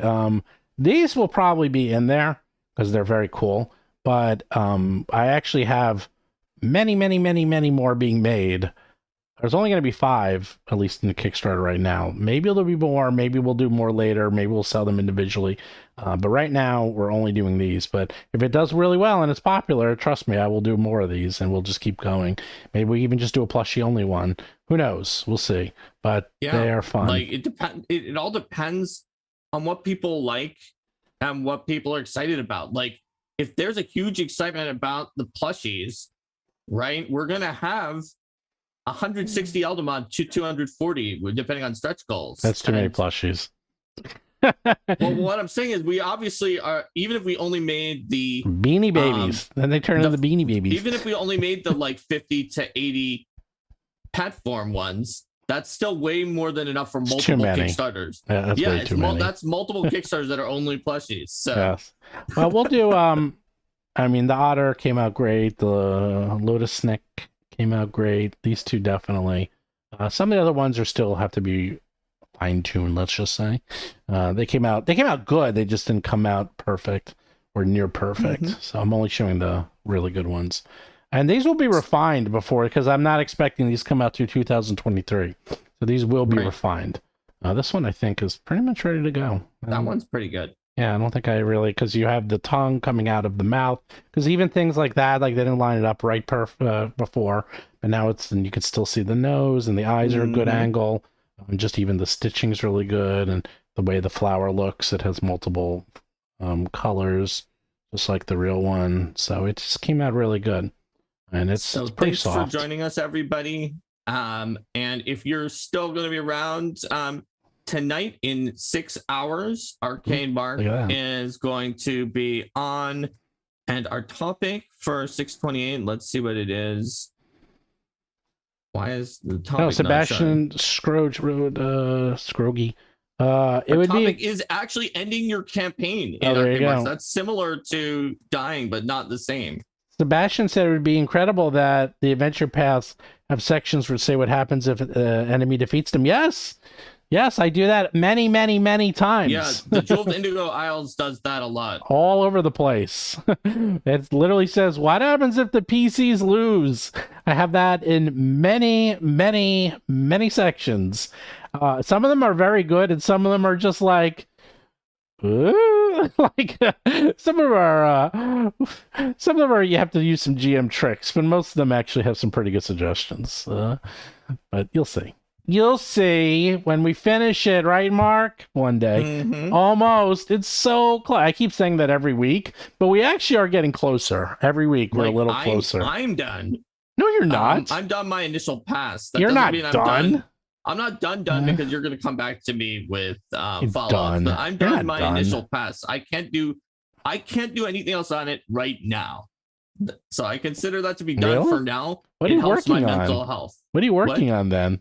A: These will probably be in there because they're very cool. But I actually have many, many, many, many more being made. There's only going to be 5, at least in the Kickstarter right now. Maybe there'll be more. Maybe we'll do more later. Maybe we'll sell them individually. But right now, we're only doing these. But if it does really well and it's popular, trust me, I will do more of these and we'll just keep going. Maybe we even just do a plushie only one. Who knows? We'll see. But they are fun.
B: Like it all depends on what people like and what people are excited about. Like if there's a huge excitement about the plushies, right? We're gonna have 160 Eldamon to 240, depending on stretch goals.
A: That's too many plushies.
B: Well, what I'm saying is we obviously are, even if we only made the
A: Beanie Babies, then they turn into the Beanie Babies.
B: Even if we only made the like 50 to 80 pet form ones, that's still way more than enough for multiple Kickstarters.
A: Yeah, that's way too many.
B: That's multiple Kickstarters that are only plushies. So
A: yes. Well, we'll do I mean, the Otter came out great, the Lotus Neck came out great. These two definitely. Some of the other ones are still have to be fine-tuned, let's just say. They came out good. They just didn't come out perfect or near perfect. Mm-hmm. So I'm only showing the really good ones. And these will be refined before, because I'm not expecting these to come out through 2023. So these will be refined. This one I think is pretty much ready to go.
B: That one's pretty good.
A: Yeah, I don't think I really, because you have the tongue coming out of the mouth, because even things like that, like they didn't line it up right before, but now and you can still see the nose and the eyes are a good angle, and just even the stitching's really good, and the way the flower looks, it has multiple colors, just like the real one, so it just came out really good, and it's pretty soft.
B: Thanks for joining us, everybody, and if you're still going to be around, tonight in 6 hours, Arcane Mark is going to be on, and our topic for 628, let's see what it is. Why is the topic? Oh,
A: Sebastian Scrogy.
B: It would topic is actually ending your campaign in Arcane Mark. That's similar to dying, but not the same.
A: Sebastian said it would be incredible that the adventure paths have sections which say what happens if an enemy defeats them. Yes, I do that many, many, many times.
B: Yeah, the Jeweled Indigo Isles does that a lot.
A: All over the place. It literally says, what happens if the PCs lose? I have that in many, many, many sections. Some of them are very good, and some of them are just like, like some of them are you have to use some GM tricks, but most of them actually have some pretty good suggestions. But you'll see. You'll see when we finish it, right, Mark? One day. Mm-hmm. Almost. It's so close. I keep saying that every week, but we actually are getting closer. Every week, we're a little closer.
B: I'm done.
A: No, you're not.
B: I'm done my initial pass. That
A: You're
B: doesn't
A: not
B: mean I'm
A: done.
B: done. I'm not done because you're gonna come back to me with
A: You're
B: follow-ups.
A: done.
B: But I'm
A: You're
B: done
A: not
B: my
A: done.
B: initial pass. I can't do anything else on it right now. So I consider that to be done
A: Really?
B: for now.
A: What are
B: It
A: you
B: helps my
A: working on?
B: mental health.
A: What are you working on then?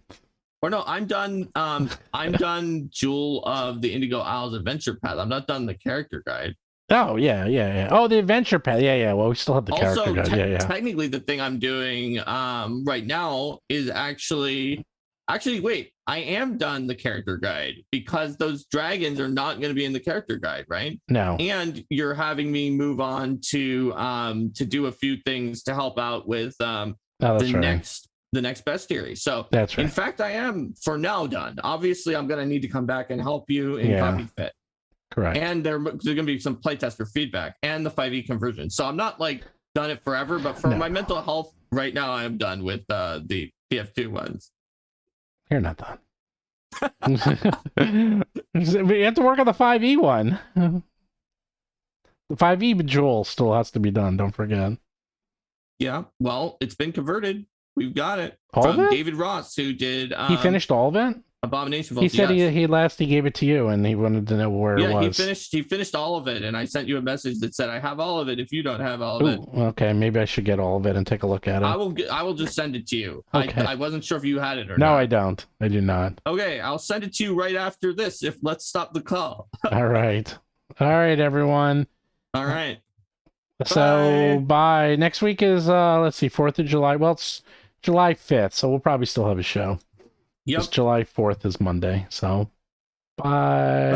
B: Or no, I'm done. I'm done. Jewel of the Indigo Isles Adventure Path. I'm not done the character guide.
A: Oh yeah. Oh, the adventure path. Yeah. Well, we still have the character
B: Also,
A: guide. Yeah.
B: technically, the thing I'm doing right now is actually wait. I am done the character guide because those dragons are not going to be in the character guide, right?
A: No.
B: And you're having me move on to do a few things to help out with
A: Oh, that's right.
B: the next bestiary. So
A: That's right.
B: in fact, I am for now done. Obviously, I'm going to need to come back and help you in copy fit.
A: Correct.
B: And there's going to be some playtester feedback and the 5e conversion. So I'm not like done it forever, but for my mental health right now, I am done with the PF2 ones.
A: You're not done. You have to work on the 5e one. The 5e jewel still has to be done. Don't forget.
B: Yeah. Well, it's been converted. We've got it
A: All
B: from
A: of it?
B: David Ross, who did.
A: He finished all of it.
B: Abomination.
A: He said
B: yes.
A: he gave it to you, and he wanted to know where it was.
B: He finished all of it, and I sent you a message that said I have all of it. If you don't have all of it,
A: okay, maybe I should get all of it and take a look at it.
B: I will just send it to you.
A: Okay.
B: I wasn't sure if you had it or
A: no,
B: not.
A: I don't. I do not.
B: Okay, I'll send it to you right after this. If let's stop the call.
A: All right, everyone.
B: All right.
A: So bye. Next week is let's see, 4th of July. Well, it's July 5th, so we'll probably still have a show.
B: Yep.
A: July 4th is Monday. So bye.